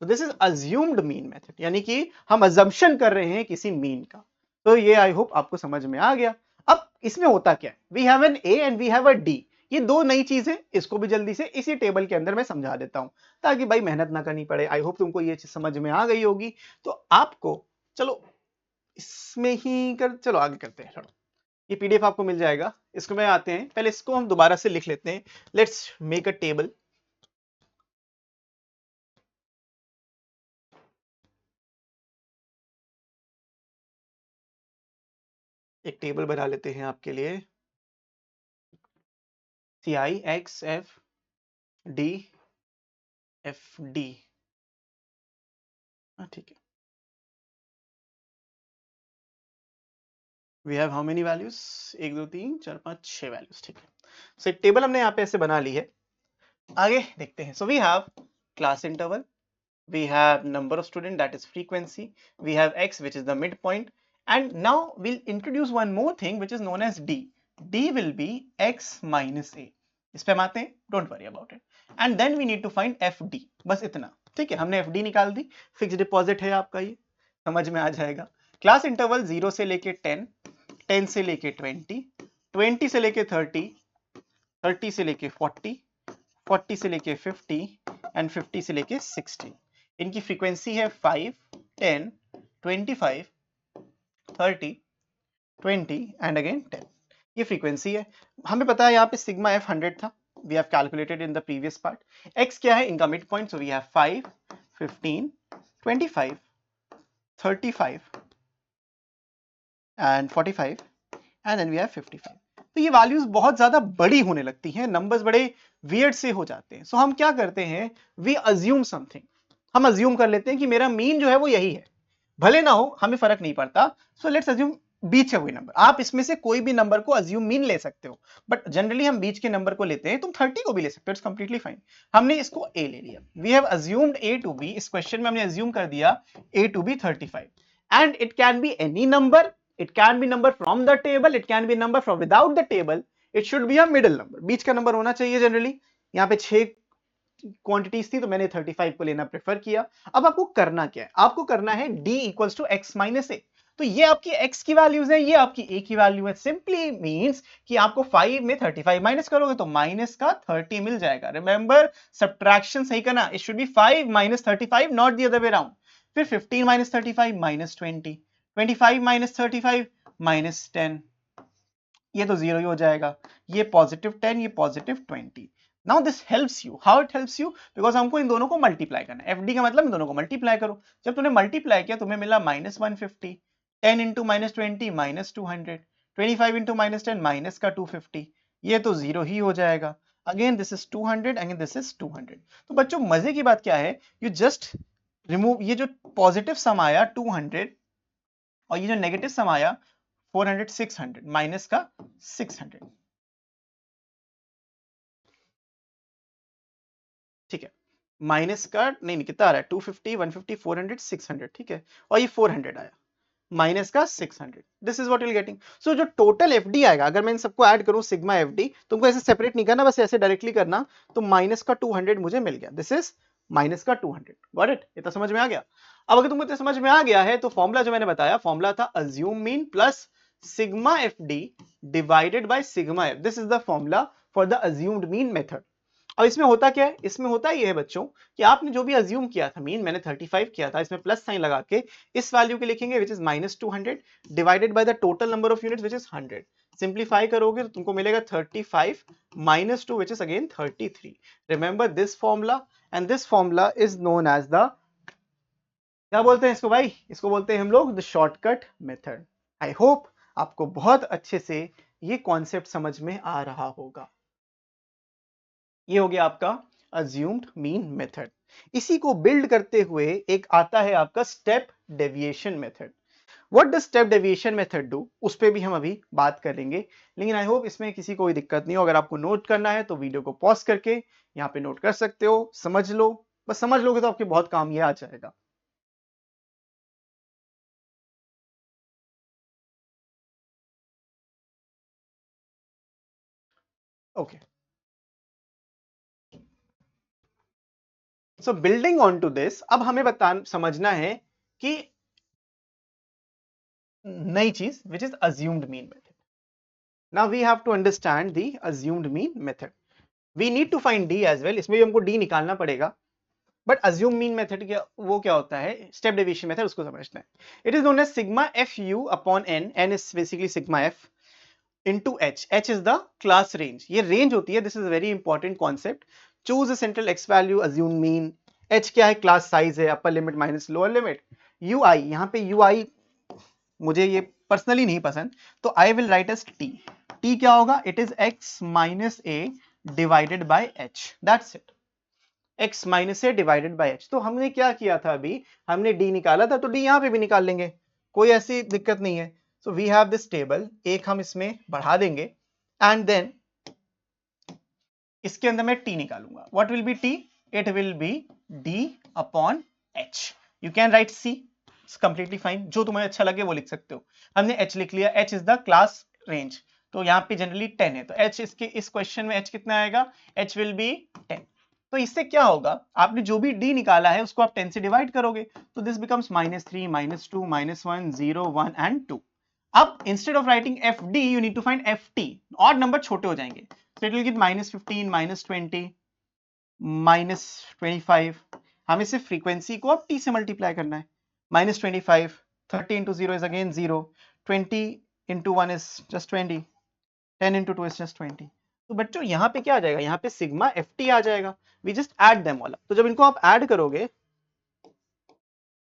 तो this is assumed mean method, यानी कि हम अजम्पशन कर रहे हैं किसी मीन का। तो ये आई होप आपको समझ में आ गया। अब इसमें होता क्या है? We have an A and we have a D. ये दो नई चीजें, इसको भी जल्दी से इसी टेबल के अंदर मैं समझा देता हूं ताकि भाई मेहनत ना करनी पड़े। आई होप तुमको ये चीज समझ में आ गई होगी। तो आपको चलो इसमें ही चलो आगे करते हैं। चलो ये पीडीएफ आपको मिल जाएगा, इसको में आते हैं, पहले इसको हम दोबारा से लिख लेते हैं। Let's make a table. एक टेबल बना लेते हैं आपके लिए, CI XFD FD। ठीक है, we have how many values, 1 2 3 4 5 6 values. ठीक है, सो एक टेबल हमने यहाँ पे ऐसे बना ली है। आगे देखते हैं। So we have class interval, we have number of student, that is frequency, we have x which is the midpoint, and now we'll introduce one more thing which is known as d. D will be x minus a। इस पे हम आते हैं, don't worry about it, and then we need to find fd। बस इतना, ठीक है, हमने fd निकाल दी। फिक्स डिपॉजिट है आपका, ये समझ में आ जाएगा। क्लास इंटरवल 0 से लेके 10, 10 से लेके 20, 20 से लेके 30, 30 से लेके 40, 40 से लेके 50 एंड 50 से लेके 60। इनकी फ्रीक्वेंसी है 5, 10, 25, 30, 20 एंड अगेन 10। ये फ्रीक्वेंसी है। हमें पता है यहाँ पे सिग्मा एफ 100 था, we have calculated in the previous part. X क्या है, इनका mid point, so we have 5, 15, 25, 35 and 45 and then we have 55। तो ये वैल्यूज बहुत ज्यादा बड़ी होने लगती हैं, नंबर्स बड़े वियर्ड से हो जाते हैं। सो हम क्या करते हैं, वी अज्यूम समथिंग। हम अज्यूम कर लेते हैं कि मेरा मीन जो है वो यही है, भले ना हो हमें फर्क नहीं पड़ता। सो लेट्स अज्यूम बीच है कोई नंबर, आप इसमें से कोई भी नंबर को अज्यूम मीन ले सकते हो, बट जनरली हम बीच के नंबर को लेते हैं। तुम 30 को भी ले सकते हो, इट्स कंप्लीटली फाइन। हमने इसको a ले लिया, we have assumed a to be, इस क्वेश्चन में हमने अज्यूम कर दिया a to be 35, and it can be any number, it can be number from the table, it can be number from without the table, it should be a middle number, बीच का number होना चाहिए generally. यहाँ पे 6 quantities थी तो मैंने 35 को लेना प्रेफर किया। अब आपको करना क्या है, आपको करना है d equals to x minus a. तो ये आपकी x की वैल्यूज है, ये आपकी a की वैल्यू है। सिंपली मींस कि आपको 5 में 35 माइनस करोगे तो माइनस का 30 मिल जाएगा। रिमेंबर सब्ट्रैक्शन सही करना, it should B 5 minus 35, not the other way around. फिर 15 माइनस 35 माइनस 20, 25 माइनस 35 माइनस 10, ये तो जीरो ही हो जाएगा। ये पॉजिटिव 10, ये positive 20। Now this helps you, how it helps you, because हमको इन दोनों को मल्टीप्लाई करना है। एफडी का मतलब इन दोनों को मल्टीप्लाई करो। जब तूने मल्टीप्लाई किया तुम्हें मिला minus 150, 10 into minus 20 minus 200, 25 into minus 10 minus का 250, ये तो जीरो ही हो जाएगा। Again this is 200, again this is 200। तो बच्चों मजे की बात क्या है, यू जस्ट रिमूव, ये जो पॉजिटिव सम आया 200 और ये जो नेगेटिव सम आया 400, 600, माइनस का 600, ठीक है। माइनस का नहीं कितना आ रहा है, 250, 150, 400, 600, ठीक है, और ये 400 आया, माइनस का 600। This is what you getting. So जो टोटल एफडी आएगा, अगर मैं इन सबको ऐड करूं सिग्मा एफडी, तुमको ऐसे सेपरेट नहीं करना, बस ऐसे डायरेक्टली करना, तो माइनस का 200 मुझे मिल गया। दिस इज माइनस का 200। गॉट इट, ये तो समझ में आ गया। अब अगर तुमको इतना समझ में आ गया है तो फॉर्मूला जो मैंने बताया, फॉर्मूला था assume mean plus sigma FD divided by sigma F. This is the formula for the assumed mean method. अब इसमें होता क्या है, इसमें होता ये है बच्चों कि आपने जो भी अज्यूम किया था, मीन मैंने 35 किया था, इसमें प्लस साइन लगा के इस वैल्यू के लिखेंगे which is minus 200 divided by the total number of units which is 100। Simplify करोगे तो तुमको मिलेगा 35 minus 2 which is again 33। Remember this formula, and this formula is known as the, क्या बोलते हैं इसको भाई, इसको बोलते हैं हम लोग the shortcut method. I hope आपको बहुत अच्छे से ये कॉन्सेप्ट समझ में आ रहा होगा। ये हो गया आपका अज्यूम्ड मीन मेथड। इसी को बिल्ड करते हुए एक आता है आपका step deviation method. What does step deviation method do, उस पे भी हम अभी बात करेंगे, लेकिन आई होप इसमें किसी को कोई दिक्कत नहीं हो। अगर आपको नोट करना है तो वीडियो को पॉज करके यहाँ पे नोट कर सकते हो, समझ लो, बस समझ लोगे तो आपके बहुत काम ये आ जाएगा। Okay, so building on to this, अब हमें समझना है कि नई चीज which is assumed mean method. Now we have to understand the assumed mean method. We need to find D as well. इसमें भी हमको डी निकालना पड़ेगा. बट अज्यूम मीन मेथड क्या, वो क्या होता है, स्टेप डेविएशन मेथड, उसको समझना है. It is known as sigma F U upon N. N is basically sigma F into h. h is the class range. ये range होती है. This is a very important concept. Choose a central x value, assume mean. h क्या है, class size है, upper limit minus lower limit. ui, यहाँ पे ui मुझे ये पर्सनली नहीं पसंद, तो I will write as t. t क्या होगा, it is x minus a divided by h. That's it. x minus a divided by h. तो हमने क्या किया था, अभी हमने d निकाला था, तो d यहाँ पे भी निकाल लेंगे, कोई ऐसी दिक्कत नहीं है. So we have this table. एक हम इसमें बढ़ा देंगे and then इसके अंदर मैं t निकालूंगा. What will be t? It will be d upon h. You can write c. It's completely fine. जो तुम्हें अच्छा लगे वो लिख सकते हो. हमने h लिख लिया. h is the class range. तो यहाँ पे जनरली 10 है, तो h इसके इस क्वेश्चन में h कितना आएगा, h will be 10. तो इससे क्या होगा, आपने जो भी d निकाला है उसको आप 10 से डिवाइड करोगे, तो दिस बिकम्स -3, -2, -1, 0, 1 एंड 2. अब instead of writing F D you need to find F T. और नंबर छोटे हो जाएंगे, so it will give -15, -20, -25. हमें सिर्फ फ्रीक्वेंसी को अब टी से मल्टीप्लाई करना है. -25, 30 into 0 is again 0, 20 into 1 is just 20, 10 into 2 is just 20. तो बच्चों यहाँ पे क्या आ जाएगा, यहाँ पे सिग्मा एफ टी आ जाएगा. We just add them all up. तो जब इनको आप ऐड करोगे,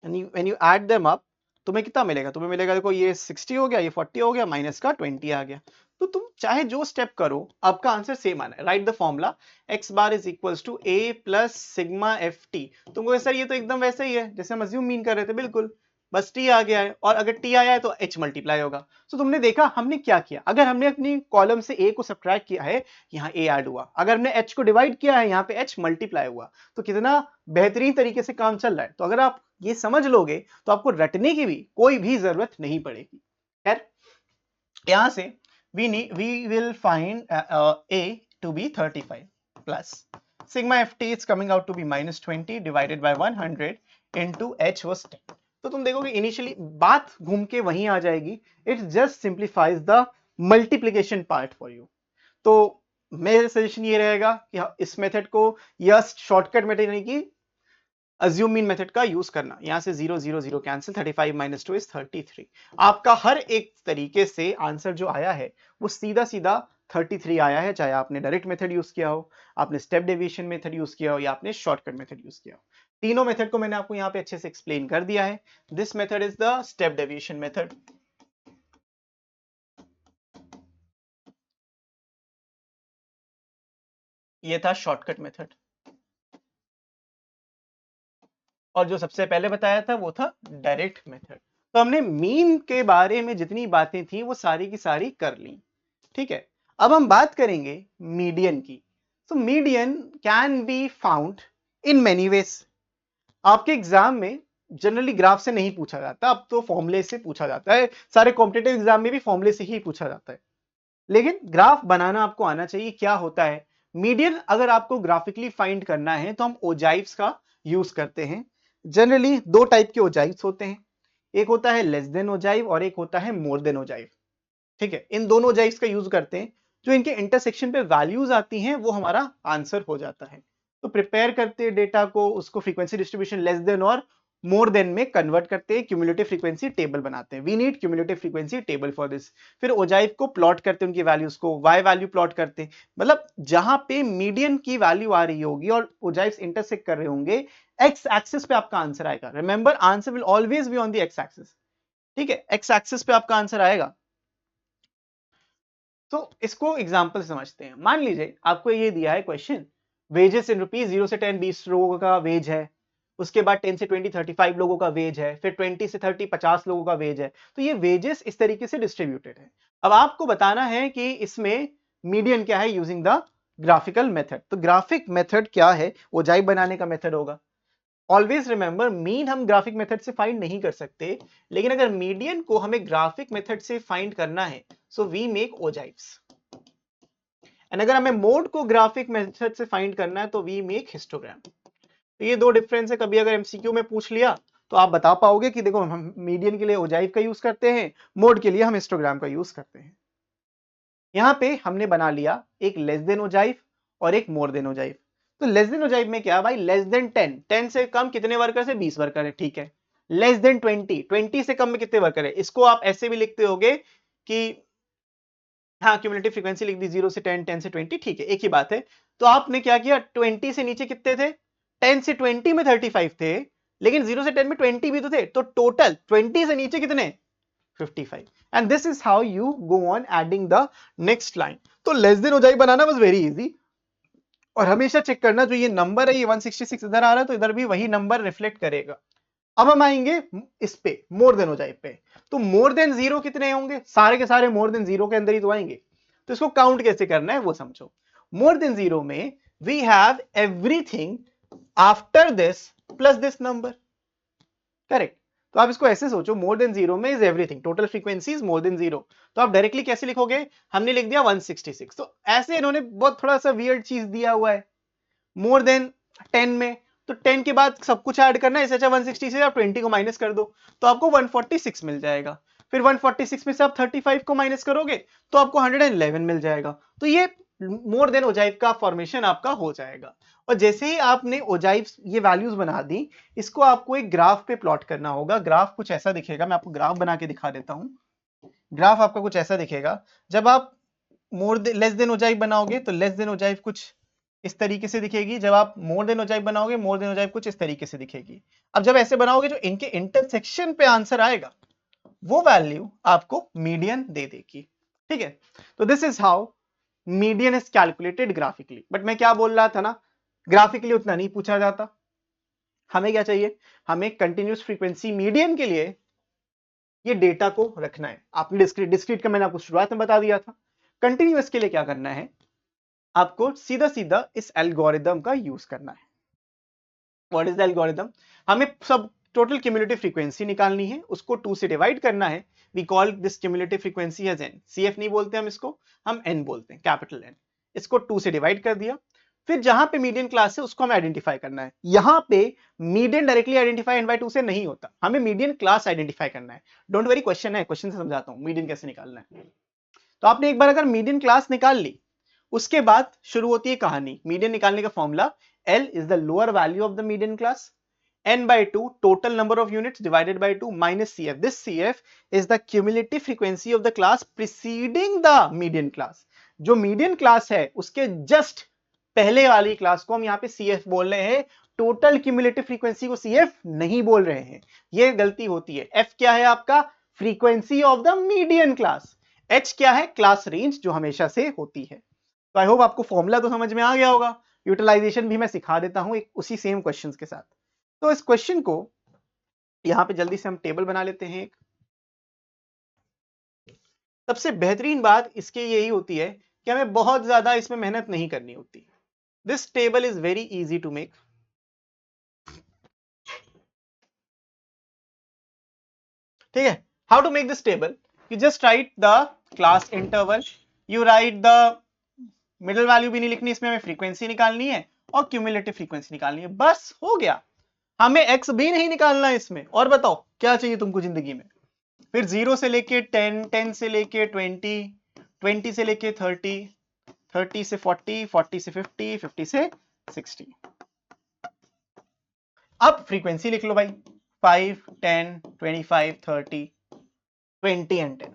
when you add them up, तुम्हें कितना मिलेगा, तुम्हें मिलेगा, देखो ये 60 हो गया, ये 40 हो गया, माइनस का 20 आ गया. तो तुम चाहे जो स्टेप करो, आपका आंसर सेम आना है. Write the formula x bar is equals to a plus sigma F T. तुमको सर ये तो एकदम वैसे ही है जैसे हम अज्यूम मीन कर रहे थे, बिल्कुल बस t आ गया है, और अगर t आया है तो h मल्टीप्लाई होगा. तो तुमने देखा हमने क्या किया, अगर हमने अपनी कॉलम से a को सब्ट्रैक्ट किया है, यहाँ a ऐड हुआ. अगर हमने h को डिवाइड किया है, यहाँ पे h मल्टीप्लाई हुआ. तो कितना बेहतरीन तरीके से काम चल रहा है. तो अगर आप ये समझ लोगे तो आपको रटने की भी कोई भी जरूरत नहीं पड़ेगी. खैर, यहां से we will find a to be 35 plus sigma ft is coming out to be -20 divided by 100 into h was 10. तो तुम देखोगे इनिशियली बात घूम के वहीं आ जाएगी. It just simplifies the multiplication part for you. तो मेरा सजेशन ये रहेगा कि इस मेथड को, या शॉर्टकट मेथड यानी कि अज्यूम मीन मेथड का यूज करना. यहां से 0 0 0 कैंसिल, 35 - 2 इज 33. आपका हर एक तरीके से आंसर जो आया है वो सीधा सीधा 33 आया है, चाहे आपने डायरेक्ट मेथड यूज किया हो, आपने स्टेप डेविएशन मेथड यूज किया हो, या आपने शॉर्टकट मेथड यूज किया हो. तीनों मेथड को मैंने आपको यहाँ पे अच्छे से एक्सप्लेन कर दिया है. This method is the step deviation method. ये था शॉर्टकट मेथड, और जो सबसे पहले बताया था वो था डायरेक्ट मेथड. तो हमने मीन के बारे में जितनी बातें थी वो सारी की सारी कर ली. ठीक है, अब हम बात करेंगे मीडियन की. तो median can be found in many ways. आपके एग्जाम में जनरली ग्राफ से नहीं पूछा जाता, अब तो फॉर्मूले से पूछा जाता है. सारे कॉम्पिटिटिव एग्जाम में भी फॉर्मूले से ही पूछा जाता है, लेकिन ग्राफ बनाना आपको आना चाहिए. क्या होता है मीडियन, अगर आपको ग्राफिकली फाइंड करना है तो हम ओजाइव्स का यूज करते हैं. जनरली दो टाइप के ओजाइव्स होते हैं, एक होता है लेस देन ओजाइव और एक होता है मोर देन ओजाइव. ठीक है, इन दोनों ओजाइव्स का यूज करते हैं. जो इनके इंटरसेक्शन पे वैल्यूज आती हैं वो हमारा आंसर हो जाता है. तो प्रिपेयर करते हैं डेटा को, उसको फ्रीक्वेंसी डिस्ट्रीब्यूशन लेस देन और मोर देन में कन्वर्ट करते हैं, क्यूमुलेटिव फ्रीक्वेंसी टेबल बनाते हैं. We need cumulative frequency table for this. फिर ओजाइव को प्लॉट करते हैं, उनकी वैल्यूज को वाई वैल्यू प्लॉट करते हैं. मतलब जहां पे मीडियन की वैल्यू आ रही होगी और ओजाइव्स इंटरसेक्ट कर रहे होंगे, एक्स एक्सिस पे आपका आंसर आएगा. Remember, answer will always be on the x axis. ठीक है, एक्स एक्सिस पे आपका आंसर आएगा. तो इसको एग्जांपल समझते हैं. मान लीजिए आपको ये दिया है क्वेश्चन, वेजेस इन रुपीज, 0 से 10 20 लोगों का वेज है, उसके बाद 10 से 20 35 लोगों का वेज है, फिर 20 से 30 50 लोगों का वेज है. तो ये वेजेस इस तरीके से डिस्ट्रीब्यूटेड है. अब आपको बताना है कि इसमें मीडियन क्या है यूजिंग द ग्राफिकल मेथड. तो ग्राफिक मेथड क्या है, ओजाइव बनाने का मेथड होगा. ऑलवेज रिमेंबर, मीन हम ग्राफिक मेथड से फाइंड नहीं कर सकते, लेकिन अगर मीडियन को हमें ग्राफिक मेथड से फाइंड करना है, सो वी मेक ओजाइव्स. एंड अगर हमें मोड को ग्राफिक मेथड से फाइंड करना है तो वी मेक हिस्टोग्राम. तो ये दो डिफरेंस है. कभी अगर एमसीक्यू में पूछ लिया तो आप बता पाओगे कि देखो हम मीडियन के लिए ओजाइव का यूज करते हैं, मोड के लिए हम हिस्टोग्राम का यूज करते हैं. यहां पे हमने बना लिया एक लेस देन ओजाइव और एक मोर देन ओजाइव। तो लेस देन ओजाइव में क्या भाई, लेस देन 10, 10 से कम कितने वर्कर है, 20 वर्कर है, ठीक है। लेस देन 20, 20 से कम में कितने वर्कर है, इसको आप ऐसे भी लिखते होगे कि हाँ क्यूमुलेटिव फ्रीक्वेंसी लिख दी 0 से 10, 10 से 20, ठीक है, एक ही बात है। तो आपने क्या किया, 20 से नीचे कितने थे, 10 से 20 में 35 थे, लेकिन 0 से 10 में 20 भी तो थे, तो टोटल 20 से नीचे कितने, 55। And this is how you go on adding the next line. तो लेस देन ओजाइव बनाना वाज वेरी इजी, और हमेशा चेक करना जो ये नंबर है ये 166 इधर आ रहा है तो इधर भी वही नंबर रिफ्लेक्ट करेगा। अब हम आएंगे इस पे मोर देन ओजाइव पे। तो मोर देन 0 कितने होंगे, सारे के सारे मोर देन 0 के अंदर ही तो आएंगे। तो इसको काउंट कैसे करना है वो समझो। मोर देन 0 में we have everything after this plus this number, correct. तो आप इसको ऐसे सोचो, मोर देन 0 में is everything, total frequency is more than 0। तो आप डायरेक्टली कैसे लिखोगे, हमने लिख दिया 166। तो ऐसे इन्होंने बहुत थोड़ा सा वियर्ड चीज दिया हुआ है। मोर देन 10 में तो 10 के बाद सब कुछ ऐड करना है, इससे अच्छा 160 से आप 20 को माइनस कर दो तो आपको 146 मिल जाएगा। फिर 146 में से आप 35 को माइनस करोगे तो आपको 111 मिल जाएगा। तो ये मोर देन ओजाइव का फॉर्मेशन आपका हो जाएगा। और जैसे ही आपने ओजाइव ये वैल्यूज बना दी, इसको आपको एक ग्राफ पे प्लॉट करना होगा। ग्राफ कुछ ऐसा दिखेगा, मैं आपको ग्राफ बना के दिखा देता हूं। ग्राफ आपका कुछ ऐसा दिखेगा। जब आप लेस देन ओजाइव बनाओगे तो लेस देन ओजाइव कुछ इस तरीके से दिखेगी, जब आप मोर देन ओजाइव बनाओगे मोर देन ओजाइव कुछ इस तरीके से दिखेगी। अब जब ऐसे बनाओगे जो इनके इंटरसेक्शन पे आंसर आएगा वो वैल्यू आपको मीडियन दे देगी, ठीक है। तो this is how median is calculated graphically. But मैं क्या बोल रहा था ना, ग्राफिकली उतना नहीं पूछा जाता। हमें क्या चाहिए, हमें कंटिन्यूस फ्रीक्वेंसी मीडियन के लिए ये डेटा को रखना है। आपने डिस्क्रीट का मैंने आपको शुरुआत में बता दिया था। कंटिन्यूस के लिए क्या करना है, आपको सीधा सीधा इस एल्गोरिदम का यूज करना है। व्हाट इज द एल्गोरिदम, हमें सब टोटल क्यूमुलेटिव फ्रीक्वेंसी निकालनी है, उसको 2 से डिवाइड करना है। We call this cumulative frequency as n। CF नहीं बोलते हम इसको, हम n बोलते हैं, कैपिटल N। इसको 2 से डिवाइड कर दिया। फिर जहां पे मीडियन क्लास है उसको हमें आइडेंटिफाई करना है। यहां पे मीडियन डायरेक्टली आइडेंटिफाई n/2 से नहीं होता, हमें मीडियन क्लास आइडेंटिफाई करना है। डोंट वरी, क्वेश्चन है, क्वेश्चन से समझाता हूं मीडियन कैसे निकालना है। तो आपने एक बार अगर मीडियन क्लास निकाल ली, उसके बाद शुरू होती है कहानी। मीडियन निकालने का formula, L is the lower value of the median class, n/2 total number of units divided by 2 minus CF. This CF is the cumulative frequency of the class preceding the median class. जो median class है उसके just पहले वाली class को हम यहाँ पे CF बोल रहे हैं, टोटल क्यूमुलेटिव फ्रीक्वेंसी को CF नहीं बोल रहे हैं। ये गलती होती है। F क्या है आपका, frequency of the median class. H क्या है, क्लास रेंज जो हमेशा से होती है। तो आई होप आपको फॉर्मूला तो समझ में आ गया होगा। यूटिलाइजेशन भी मैं सिखा देता हूं एक उसी सेम क्वेश्चंस के साथ। तो इस क्वेश्चन को यहां पे जल्दी से हम टेबल बना लेते हैं। सबसे बेहतरीन बात इसके यही होती है कि हमें बहुत ज्यादा इसमें मेहनत नहीं करनी होती। This table is very easy to make. ठीक है, how to make this table, you just write the class interval, you write the middle value भी नहीं लिखनी, इसमें हमें फ्रीक्वेंसी निकालनी है और क्यूमुलेटिव फ्रीक्वेंसी निकालनी है, बस हो गया। हमें एक्स भी नहीं निकालना है इसमें। और बताओ क्या चाहिए तुमको जिंदगी में। फिर 0 से लेके 10, 10 से लेके 20, 20 से लेके 30, 30 से 40, 40 से 50, 50 से 60। अब फ्रीक्वेंसी लिख लो भाई, 5, 10, 25, 30, 20 and 10।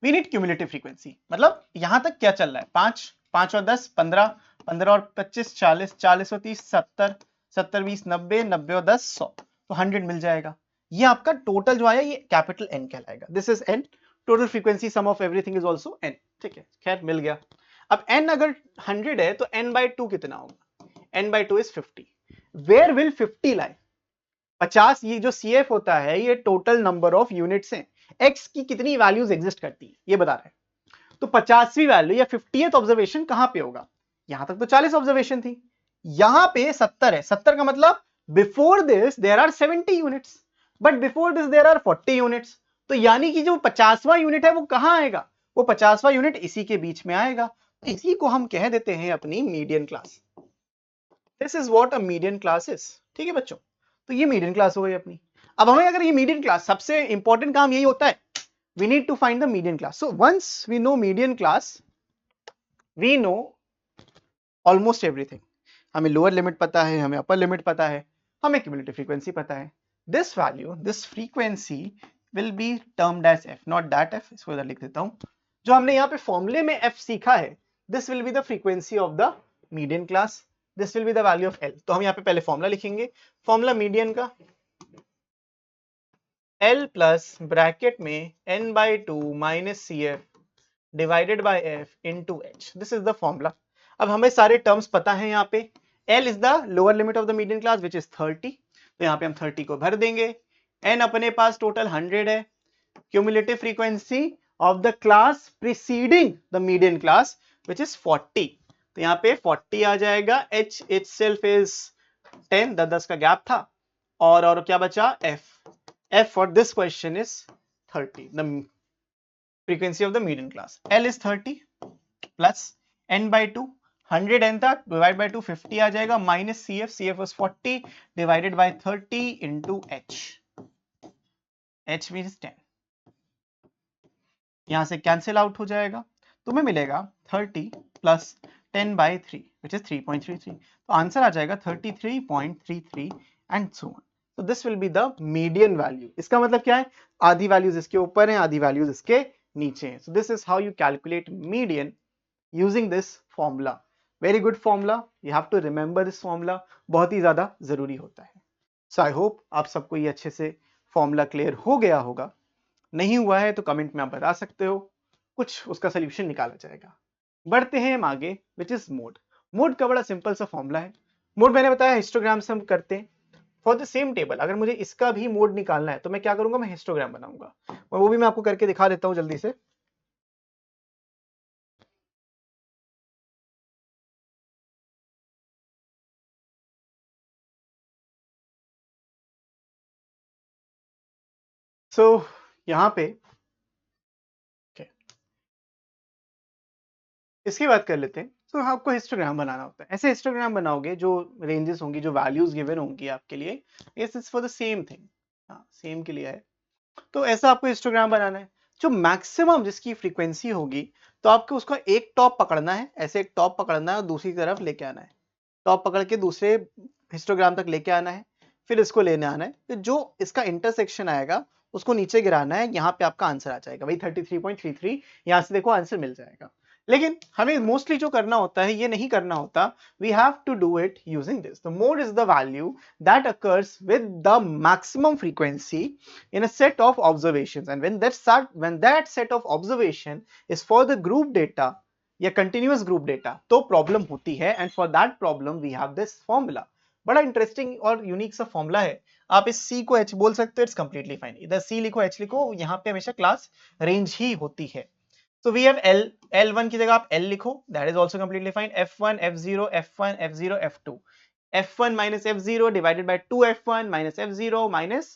We need cumulative frequency, मतलब यहां तक क्या चल रहा है, 5, 5 और 10 15, 15 और 25 40, 40 और 30 70, 70 20 90, 90 और 10 100, तो 100 मिल जाएगा। ये आपका टोटल जो आया ये कैपिटल N कहलाएगा। This is N, total frequency sum of everything is also N। ठीक है, खैर मिल गया। अब N अगर 100 है तो N/2 कितना होगा, N/2 इज 50। वेयर विल 50 लाई, 50 ये जो CF होता है ये टोटल नंबर ऑफ यूनिट्स हैं, X की कितनी वैल्यूज एग्जिस्ट करती है ये बता रहे हैं। तो 50वीं वैल्यू या 50th ऑब्जर्वेशन कहां पे होगा, यहां तक तो 40 ऑब्जर्वेशन थी, यहां पे 70 है। 70 का मतलब before this there are 70 units, but before this there are 40 units. तो यानी कि जो 50वां यूनिट है वो कहां आएगा, वो 50वां यूनिट इसी के बीच में आएगा। इसी को हम कह देते हैं अपनी median class. This is what a median class is. ठीक है बच्चों, तो ये मीडियन क्लास हो गई अपनी। अब हमें अगर ये मीडियन क्लास, सबसे इंपॉर्टेंट काम यही होता है we need to find the median class. So once we know median class, we know almost everything. हमें लोअर लिमिट पता है, हमें अपर लिमिट पता है, हमें क्यूमुलेटिव फ्रीक्वेंसी पता है. This value, this frequency will be termed as f, not that f. इसको इधर लिख देता हूं. जो हमने यहाँ पे फॉर्मूले में f सीखा है, this will be the frequency of the median class. This will be the value of l. तो हम यहाँ पे पहले फॉर्मूला लिखेंगे. फॉर्मूला मीडियन का L प्लस ब्रैकेट में n/2 minus CF divided by f into h. This is the formula. अब हमें सारे टर्म्स पता है. यहाँ पे L is the lower limit of the median class which is 30. तो यहाँ पे हम 30 को भर देंगे. n अपने पास टोटल 100 है. Cumulative frequency of the class preceding the median class which is 40. तो यहाँ पे 40 आ जाएगा. h itself is 10, 10 का गैप था. और क्या बचा? f for this question is 30, the frequency of the median class. L is 30 plus n/2, 100 n था, divide by 2 50 आ जाएगा, minus CF was 40 divided by 30 into h. h means 10. यहां से cancel out हो जाएगा. तुम्हें मिलेगा 30 plus 10/3 which is 3.33. तो answer आ जाएगा 33.33 and so on. So this will be the median value. इसका मतलब क्या है? आधी वैल्यूज इसके ऊपर हैं, आधी वैल्यूज इसके नीचे हैं. So this is how you calculate median using this formula. Very good formula. You have to remember this formula. बहुत ही ज्यादा जरूरी होता है. So I hope आप सबको ये अच्छे से फॉर्मूला क्लियर हो गया होगा. नहीं हुआ है तो कमेंट में आप बता सकते हो. कुछ उसका सोल्यूशन निकाला जाएगा. बढ़ते हैं हम आगे, विच इज मोड. मोड का बड़ा सिंपल सा फॉर्मूला है. मोड मैंने बताया हिस्टोग्राम से हम करते हैं. फॉर द सेम टेबल अगर मुझे इसका भी मोड निकालना है तो मैं क्या करूंगा? मैं हिस्टोग्राम बनाऊंगा. और वो भी मैं आपको करके दिखा देता हूं जल्दी से. सो यहां पे इसकी बात कर लेते हैं. तो आपको हिस्टोग्राम बनाना होता है. ऐसे हिस्टोग्राम बनाओगे जो रेंजेस होंगी, जो वैल्यूज गिवन होंगी आपके लिए. This is for the same thing. हाँ, सेम के लिए है. तो ऐसा आपको हिस्टोग्राम बनाना है. जो मैक्सिमम जिसकी फ्रीक्वेंसी होगी, तो आपको उसका एक टॉप पकड़ना है. ऐसे एक टॉप पकड़ना है और दूसरी तरफ लेके आना है. टॉप पकड़ के दूसरे हिस्टोग्राम तक लेके आना है. फिर इसको लेने आना है. फिर जो इसका इंटरसेक्शन आएगा उसको नीचे गिराना है. यहाँ पे आपका आंसर आ जाएगा वही 33.33. यहाँ से देखो आंसर मिल जाएगा. लेकिन हमें मोस्टली जो करना होता है ये नहीं करना होता. We have to do it using this. The mode is the value that occurs with the maximum frequency in a set of observations, and when that set of observation is for the group data या continuous group data तो problem होती है. and for that problem we have this formula. बड़ा interesting और unique सा formula है. आप इस C को H बोल सकते हो. It's completely fine. इधर C लिखो H लिखो, यहाँ पे हमेशा क्लास रेंज ही होती है. So we have L1 की जगह आप L लिखो. That is also completely fine. F1, F0, F1, F0, F2. F1 minus F0 divided by 2F1 minus F0 minus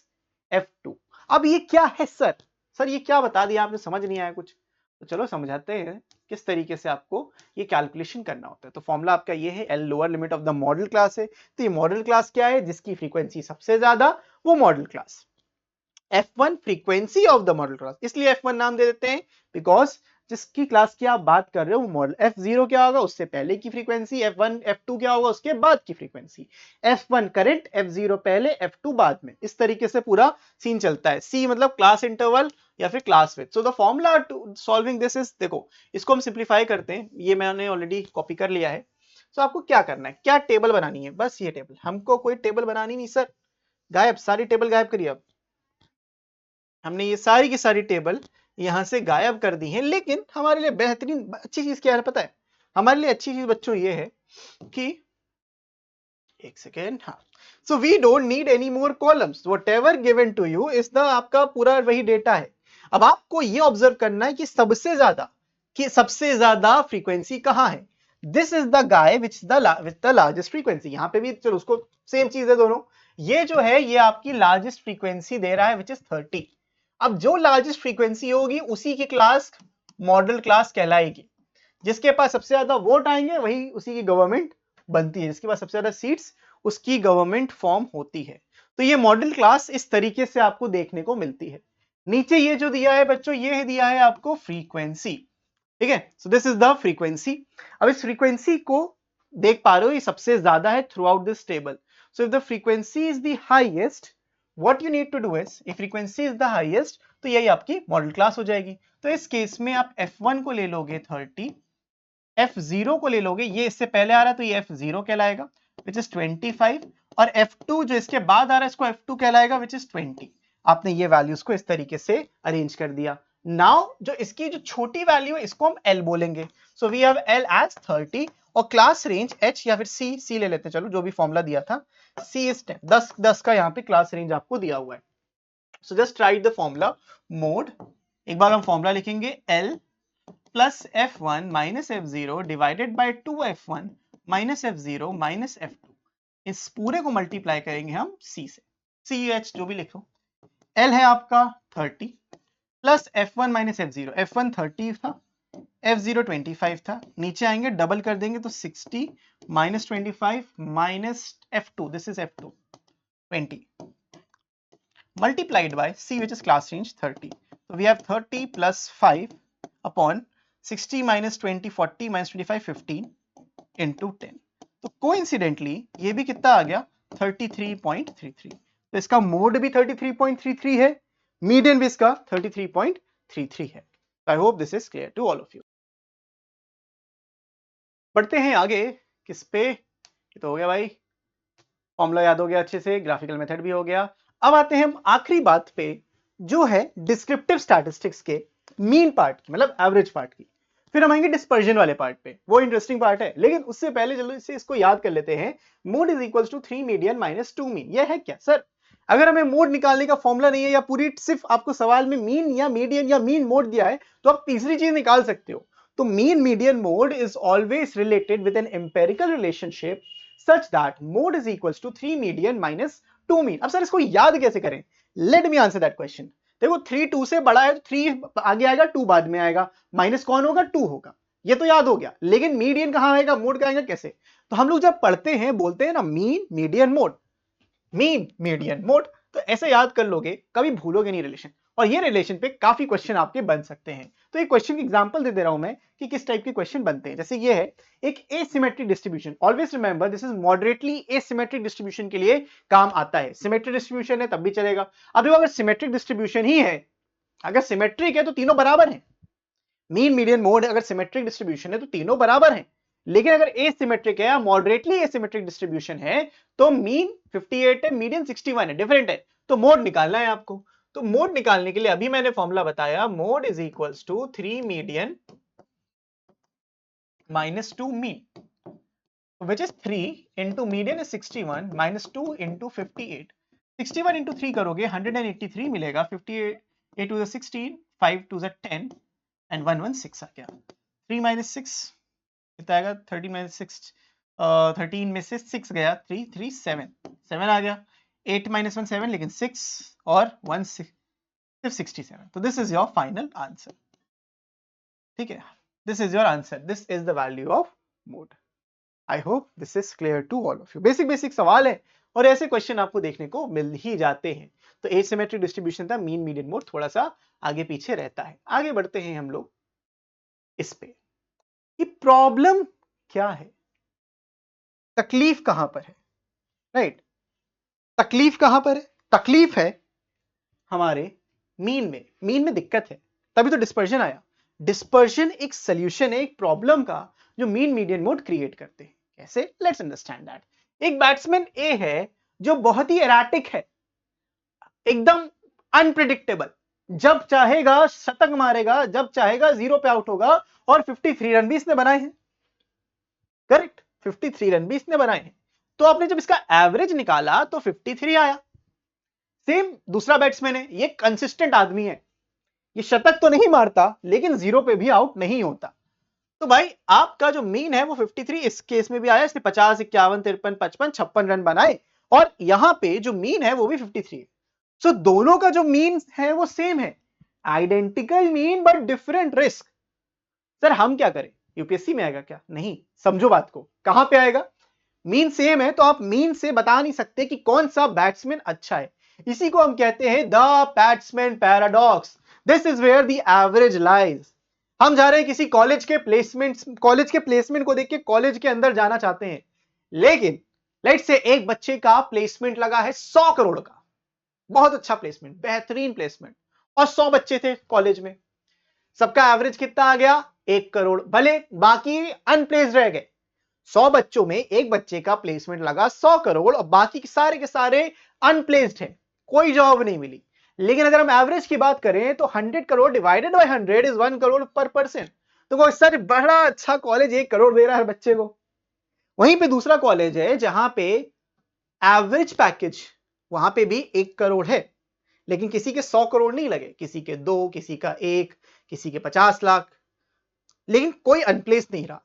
F2. अब ये क्या है सर? सर ये क्या बता दिया आपने? समझ नहीं आया कुछ? तो चलो समझाते हैं किस तरीके से आपको ये कैलकुलेशन करना होता है. तो फॉर्मूला आपका ये है. L lower limit of the model class है. तो ये मॉडल क्लास क्या है? जिसकी फ्रीक्वेंसी सबसे ज्यादा, वो model class. F1 frequency of the model class. इसलिए F1 नाम दे देते हैं बिकॉज जिसकी क्लास की आप बात कर रहे हो वो मॉडल. F0 क्या होगा? उससे पहले की फ्रीक्वेंसी. F1 F2 क्या होगा? उसके बाद की फ्रीक्वेंसी. F1 करंट, F0 पहले, F2 बाद में. इस तरीके से पूरा सीन चलता है. C मतलब क्लास इंटरवल या फिर class width. So the formula to solving this is, देखो इसको हम सिंप्लीफाई करते हैं. ये मैंने ऑलरेडी कॉपी कर लिया है. सो आपको क्या करना है? क्या टेबल बनानी है? बस ये टेबल. हमको कोई टेबल बनानी नहीं सर. गायब, सारी टेबल गायब करिए. अब हमने ये सारी की सारी टेबल यहां से गायब कर दी है. लेकिन हमारे लिए बेहतरीन अच्छी चीज क्या है पता है? हमारे लिए अच्छी चीज बच्चों ये है कि एक सेकेंड. हाँ, so we don't need any more columns. Whatever given to you is the आपका पूरा वही डेटा है. अब आपको ये ऑब्जर्व करना है कि सबसे ज्यादा फ्रीक्वेंसी कहां है. This is the guy which the largest frequency. यहां पे भी चलो उसको सेम चीज है दोनों. ये जो है ये आपकी लार्जेस्ट फ्रीक्वेंसी दे रहा है विच इज 30. अब जो लार्जेस्ट फ्रीक्वेंसी होगी उसी की क्लास मॉडल क्लास कहलाएगी. जिसके पास सबसे ज्यादा वोट आएंगे वही उसी की गवर्नमेंट बनती है. जिसके पास सबसे ज्यादा सीट्स उसकी गवर्नमेंट फॉर्म होती है. तो ये मॉडल क्लास इस तरीके से आपको देखने को मिलती है. नीचे ये जो दिया है बच्चों, ये दिया है आपको फ्रीक्वेंसी, ठीक है। So this is the frequency. अब इस फ्रीक्वेंसी को देख पा रहे हो, ये सबसे ज्यादा है throughout this table. So if the frequency is the highest, what you need to do is, if frequency is the highest तो यही आपकी मॉडल क्लास हो जाएगी। तो इस केस में आप f1 को ले लोगे 30, f0 को ले लोगे, ये इससे पहले आ रहा है तो ये f0 कहलाएगा विच इज 25, और f2 जो इसके बाद आ रहा है इसको f2 कहलाएगा विच इज 20। आपने ये वैल्यूज को इस तरीके से अरेंज कर दिया। नाउ जो इसकी जो छोटी वैल्यू है इसको हम L बोलेंगे। So we have L as 30 और क्लास रेंज H या फिर C ले लेते हैं, चलो जो भी फॉर्मूला दिया था C इज 10, 10 का यहाँ पे क्लास रेंज आपको दिया हुआ है। So just write the formula mode, एक बार हम फॉर्मूला लिखेंगे L plus f1 minus f0 divided by 2f1 minus f0 minus f2, इस पूरे को मल्टीप्लाई करेंगे हम C से, CH जो भी लिखो। L है आपका 30 plus f1 minus f0, f1 30 था, f0 25 था, नीचे आएंगे डबल कर देंगे तो 60 minus 25 minus f2, this is f2 20 multiplied by C which is class range 30. So we have 30 plus 5 upon 60 minus 20 40 minus 25 15 into 10. तो coincidentally ये भी कितना आ गया 33.33। तो इसका मोड भी 33.33 है, मीडियन भी इसका 33.33 है। I hope this is clear to all of you. बढ़ते हैं आगे किस पे, ये तो हो गया भाई, फॉर्मूला याद हो गया अच्छे से, ग्राफिकल मेथड भी हो गया। अब आते हैं हम आखिरी बात पे जो है डिस्क्रिप्टिव स्टैटिस्टिक्स के मीन पार्ट की, मतलब एवरेज पार्ट की। फिर हम आएंगे डिस्पर्जन वाले पार्ट पे, वो इंटरेस्टिंग पार्ट है, लेकिन उससे पहले चलो इसको याद कर लेते हैं। Mode is equals to 3 median minus 2 mean. यह है क्या सर? अगर हमें मोड निकालने का फॉर्मूला नहीं है या पूरी सिर्फ आपको सवाल में मीन या मीडियन या मीन मोड दिया है तो आप तीसरी चीज निकाल सकते हो। तो mean median mode is always related with an empirical relationship such that mode is equals to 3 median minus 2 mean। अब सर इसको याद कैसे करें? Let me answer that question। देखो 3 2 से बड़ा है तो 3 आगे आएगा 2 बाद में आएगा, माइनस कौन होगा 2 होगा, ये तो याद हो गया। लेकिन मीडियन कहां आएगा, मोड का आएगा कैसे? तो हम लोग जब पढ़ते हैं बोलते हैं ना mean median mode, mean median mode, तो ऐसे याद कर लोगे, कभी भूलोगे नहीं रिलेशन। और ये रिलेशन पे काफी क्वेश्चन आपके बन सकते हैं। तो एक क्वेश्चन की एग्जांपल दे रहा हूं मैं कि किस टाइप के क्वेश्चन बनते हैं। जैसे ये है एक asymmetric distribution, always remember this is moderately asymmetric distribution के लिए काम आता है। सिमेट्रिक डिस्ट्रीब्यूशन है तब भी चलेगा। अब देखो अगर सिमेट्रिक डिस्ट्रीब्यूशन ही है, अगर सिमेट्रिक है तो तीनों बराबर है, मीन मीडियन मोड अगर सिमेट्रिक डिस्ट्रीब्यूशन है तो तीनों बराबर है। लेकिन अगर एसिमेट्रिक है या मॉडरेटली एसिमेट्रिक डिस्ट्रीब्यूशन है तो मीन 58 है, मीडियन 61 है, डिफरेंट है। तो मोड निकालना है आपको। तो मोड निकालने के लिए अभी मैंने फॉर्मूला बताया, mode is equals to 3 median minus 2 mean, which is 3 into median is 61 minus 2 into 58। 61 into 3 करोगे 183 मिलेगा, 58 to the 16, 5 to the 10 and 1 1 6 आ गया। 3 minus 6 कितना आएगा, 30 minus 6 13 में से 6 गया, 3 3 7 7 आ गया। 8 minus 1 7, लेकिन 6 और 1 6 सिर्फ 67। तो this is your final answer, ठीक है, this is your answer, this is the value of mode. I hope this is clear to all of you. Basic basic सवाल है और ऐसे क्वेश्चन आपको देखने को मिल ही जाते हैं। तो एसिमेट्रिक डिस्ट्रीब्यूशन था, मीन मीडियन मोड थोड़ा सा आगे पीछे रहता है। आगे बढ़ते हैं हम लोग इस पे, ये प्रॉब्लम क्या है, तकलीफ कहां पर है, राइट? तकलीफ कहां पर है? तकलीफ है हमारे मीन में, मीन में दिक्कत है, तभी तो डिस्पर्जन आया। डिस्पर्जन एक सॉल्यूशन है एक प्रॉब्लम का जो मीन मीडियन मोड क्रिएट करते हैं। कैसे? Let's understand that. एक बैट्समैन ए है जो बहुत ही एराटिक है, एकदम अनप्रिडिक्टेबल, जब चाहेगा शतक मारेगा, जब चाहेगा जीरो पे आउट होगा, और 53 रन भी इसने बनाए हैं, करेक्ट, 53 रन भी इसने बनाए हैं। तो आपने जब इसका एवरेज निकाला तो 53 आया। सेम दूसरा बैट्समैन है, ये कंसिस्टेंट आदमी है, ये शतक तो नहीं मारता लेकिन जीरो पे भी आउट नहीं होता। तो भाई आपका जो मीन है वो 53 इस केस में भी आया, इसने 50 51 53 55 56 रन बनाए, और यहां पे जो मीन है वो भी 53 है। सो दोनों का जो मीन है वो सेम है, identical mean but different risk. Sir हम क्या करें, यूपीएससी में आएगा क्या? नहीं, समझो बात को, कहां पे आएगा? मीन सेम है तो आप मीन से बता नहीं सकते कि कौन सा बैट्समैन अच्छा है। इसी को हम कहते हैं the batsman paradox. This is where the average lies. हम जा रहे हैं किसी कॉलेज के प्लेसमेंट को देख के कॉलेज के अंदर जाना चाहते हैं, लेकिन लेट से एक बच्चे का प्लेसमेंट लगा है 100 करोड़ का, बहुत अच्छा प्लेसमेंट, बेहतरीन प्लेसमेंट, और 100 बच्चे थे कॉलेज में, सबका एवरेज कितना आ गया 1 करोड़, भले बाकी अनप्लेस्ड रह गए। 100 बच्चों में एक बच्चे का प्लेसमेंट लगा 100 करोड़ और बाकी के सारे अनप्लेस्ड हैं, कोई जॉब नहीं मिली। लेकिन अगर हम एवरेज की बात करें तो 100 crore divided by 100 is 1 crore पर पर्सन। तो वो सर बड़ा अच्छा कॉलेज 1 करोड़ दे रहा है बच्चे को। वहीं पे दूसरा कॉलेज है जहां पे एवरेज पैकेज वहां पे भी 1 करोड़ है, लेकिन किसी के 100 करोड़ नहीं लगे, किसी के 2, किसी का 1, किसी के 50 लाख, लेकिन कोई अनप्लेस नहीं रहा।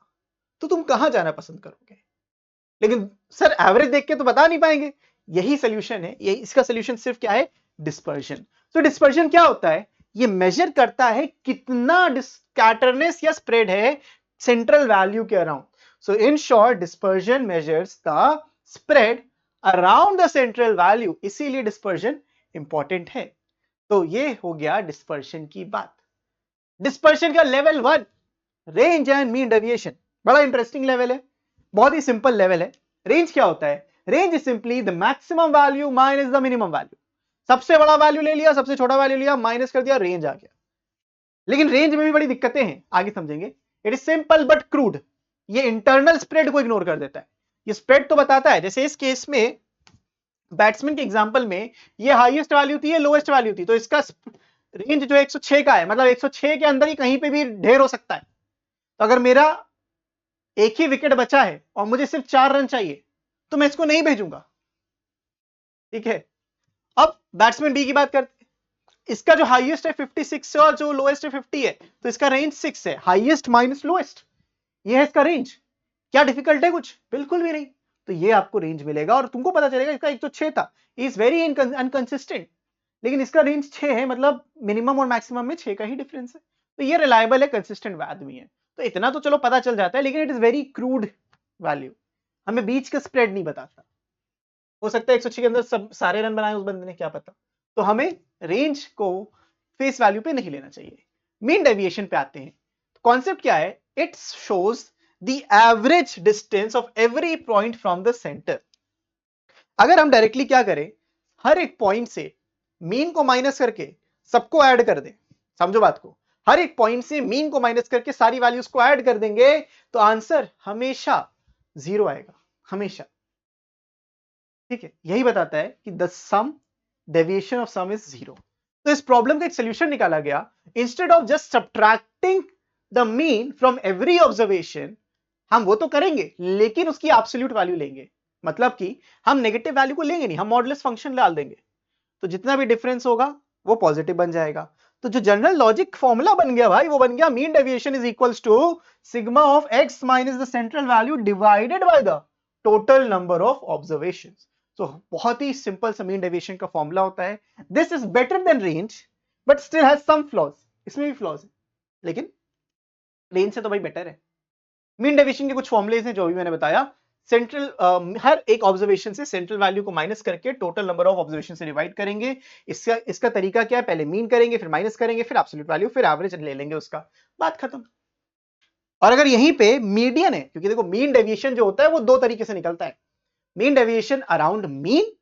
तो तुम कहां जाना पसंद करोगे? लेकिन सर एवरेज देख के तो बता नहीं पाएंगे। यही सोल्यूशन है, यही इसका सोल्यूशन सिर्फ क्या है, डिस्पर्जन। तो डिस्पर्जन क्या होता है, ये मेजर करता है कितना स्कैटरनेस या स्प्रेड है सेंट्रल वैल्यू के around. So in short dispersion measures the spread around the central value, इसीलिए डिस्पर्जन इंपॉर्टेंट है। तो ये हो गया डिस्पर्जन की बात। डिस्पर्जन का level 1 range and mean deviation, बड़ा इंटरेस्टिंग लेवल है, बहुत ही सिंपल लेवल है। रेंज क्या होता है, range is simply the maximum value minus the minimum value. सबसे बड़ा वैल्यू ले लिया, सबसे छोटा वैल्यू लिया, माइनस कर दिया, रेंज आ गया। लेकिन रेंज में भी बड़ी दिक्कतें हैं, आगे समझेंगे। It is simple but crude, ये इंटरनल स्प्रेड को इग्नोर कर देता है। ये स्प्रेड तो बताता है, जैसे इस केस में बैट्समैन के एग्जांपल में ये हाईएस्ट वैल्यू थी, ये लोएस्ट वैल्यू थी, तो इसका रेंज जो 106 का है, मतलब 106 के अंदर ही कहीं पे भी ढेर हो सकता है। तो अगर मेरा एक ही विकेट बचा है और मुझे सिर्फ 4 रन चाहिए, तो मैं इसको नहीं भेजूंगा, ठीक है। अब बैट्समैन बी की बात करते हैं, इसका जो हाईएस्ट है 56 है और जो लोएस्ट है 50 है, तो इसका रेंज 6 है, हाईएस्ट माइनस लोएस्ट, ये है इसका रेंज। क्या डिफिकल्ट है कुछ? बिल्कुल भी नहीं। तो ये आपको रेंज मिलेगा और तुमको पता चलेगा इसका 106 था, इज वेरी अनकंसिस्टेंट, लेकिन इसका रेंज 6 है, मतलब मिनिमम और मैक्सिमम में 6 का ही डिफरेंस है। तो ये रिलायबल है, कंसिस्टेंट आदमी है। तो इतना तो चलो पता चल जाता है, लेकिन it is very crude value, हमें बीच का स्प्रेड नहीं बताता। हो सकता है 106 के अंदर सब सारे रन बनाए उस बंदे ने, क्या पता। तो हमें रेंज को फेस वैल्यू पे नहीं लेना चाहिए। मीन डेविएशन पे आते हैं। कॉन्सेप्ट क्या है, it shows the average distance of every point from the centre. अगर हम डायरेक्टली क्या करें, हर एक पॉइंट से मीन को माइनस करके सबको ऐड कर दें, समझो बात को, हर एक पॉइंट से मीन को माइनस करके सारी वैल्यूज को ऐड कर देंगे, तो आंसर हमेशा 0 आएगा, हमेशा, ठीक है। यही बताता है कि the sum deviation of sum is 0। तो इस प्रॉब्लम का एक सोल्यूशन निकाला गया, instead of just subtracting the mean from every observation, हम वो तो करेंगे लेकिन उसकी एब्सोल्यूट वैल्यू लेंगे, मतलब कि हम नेगेटिव वैल्यू को लेंगे नहीं, हम मॉडुलस फंक्शन डाल देंगे, तो जितना भी डिफरेंस होगा वो पॉजिटिव बन जाएगा। तो जो जनरल लॉजिक फॉर्मूला बन गया भाई, वो बन गया mean deviation is equals to sigma of x minus the central value divided by the total number of observations. तो बहुत ही सिंपल सा मीन डेविएशन का फॉर्मूला होता है। This is better than range but still has some flaws, इसमें भी flaws है, लेकिन रेंज से तो भाई बेटर है। मीन डेविएशन के कुछ फॉर्मुलेज हैं जो भी मैंने बताया, सेंट्रल हर एक ऑब्जर्वेशन से सेंट्रल वैल्यू को माइनस करके टोटल नंबर ऑफ ऑब्जर्वेशन से डिवाइड करेंगे। इसका तरीका क्या है, पहले मीन करेंगे, फिर माइनस करेंगे, फिर एब्सोल्यूट वैल्यू, फिर एवरेज ले लेंगे उसका, बात खत्म। और अगर यहीं पे मीडियन है, क्योंकि देखो मीन डेविएशन जो होता है वो दो तरीके से निकलता है, mean deviation around mean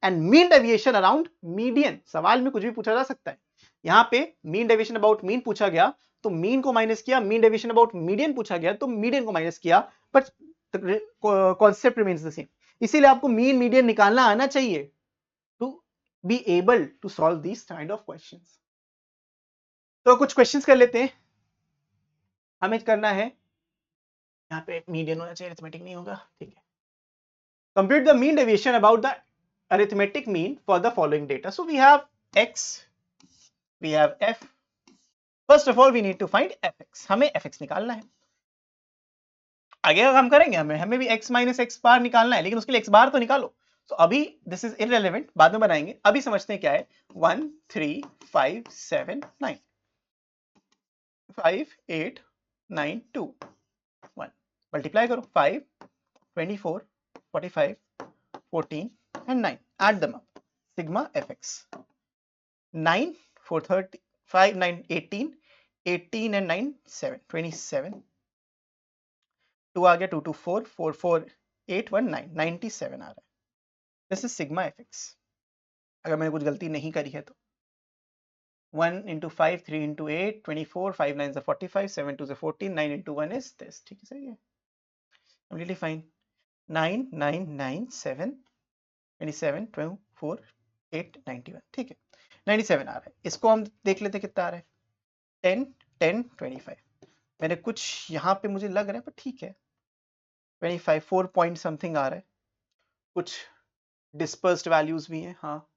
and mean deviation around median. सवाल में कुछ भी पूछा जा सकता है, यहां पे मीन डेविएशन अबाउट मीन पूछा गया तो मीन को माइनस किया, मीन डेविएशन अबाउट मीडियन पूछा गया तो मीडियन को माइनस किया, but concept remains the same. इसीलिए आपको मीन मीडियन निकालना आना चाहिए to be able to solve this kind of questions. तो कुछ क्वेश्चंस कर लेते हैं, हमें करना है, यहाँ पे मीडियन होना चाहिए, अरिथमेटिक नहीं होगा, ठीक है। Compute the mean deviation about the arithmetic mean for the following data. So we have x, we have f. First of all we need to find fx, हमें fx निकालना है। आगे हम करेंगे, हमें भी x माइनस एक्स बार निकालना है, लेकिन उसके लिए x बार तो निकालो। तो अभी दिस इज इररेलेवेंट, बाद में बनाएंगे, अभी समझते हैं क्या है। 1 3 5 7 9 5 8 9 2 1, मल्टीप्लाई करो 5 24 45 14 and 9, add them up, sigma fx 9 4 30 5 9 18 18 and 9 7 27 2 आ गया 2 2 4 4 4 8 1 9 97 आ रहा है. This is sigma fx. अगर मैंने कुछ गलती नहीं करी है तो 1 into 5 3 into 8 24 5 9 is 45 7 2 is 14 9 into 1 is this. ठीक है, सही है, completely fine. 9 9 9 7 27 12 4 8 91. ठीक है, 97 आ रहा है. इसको हम देख लेते कितना आ रहा है. 10 10 25. मैंने कुछ यहाँ पे मुझे लग रहा है, पर ठीक है, 25 4 पॉइंट समथिंग आ रहा है. कुछ डिस्पर्स्ड वैल्यूज भी हैं. हाँ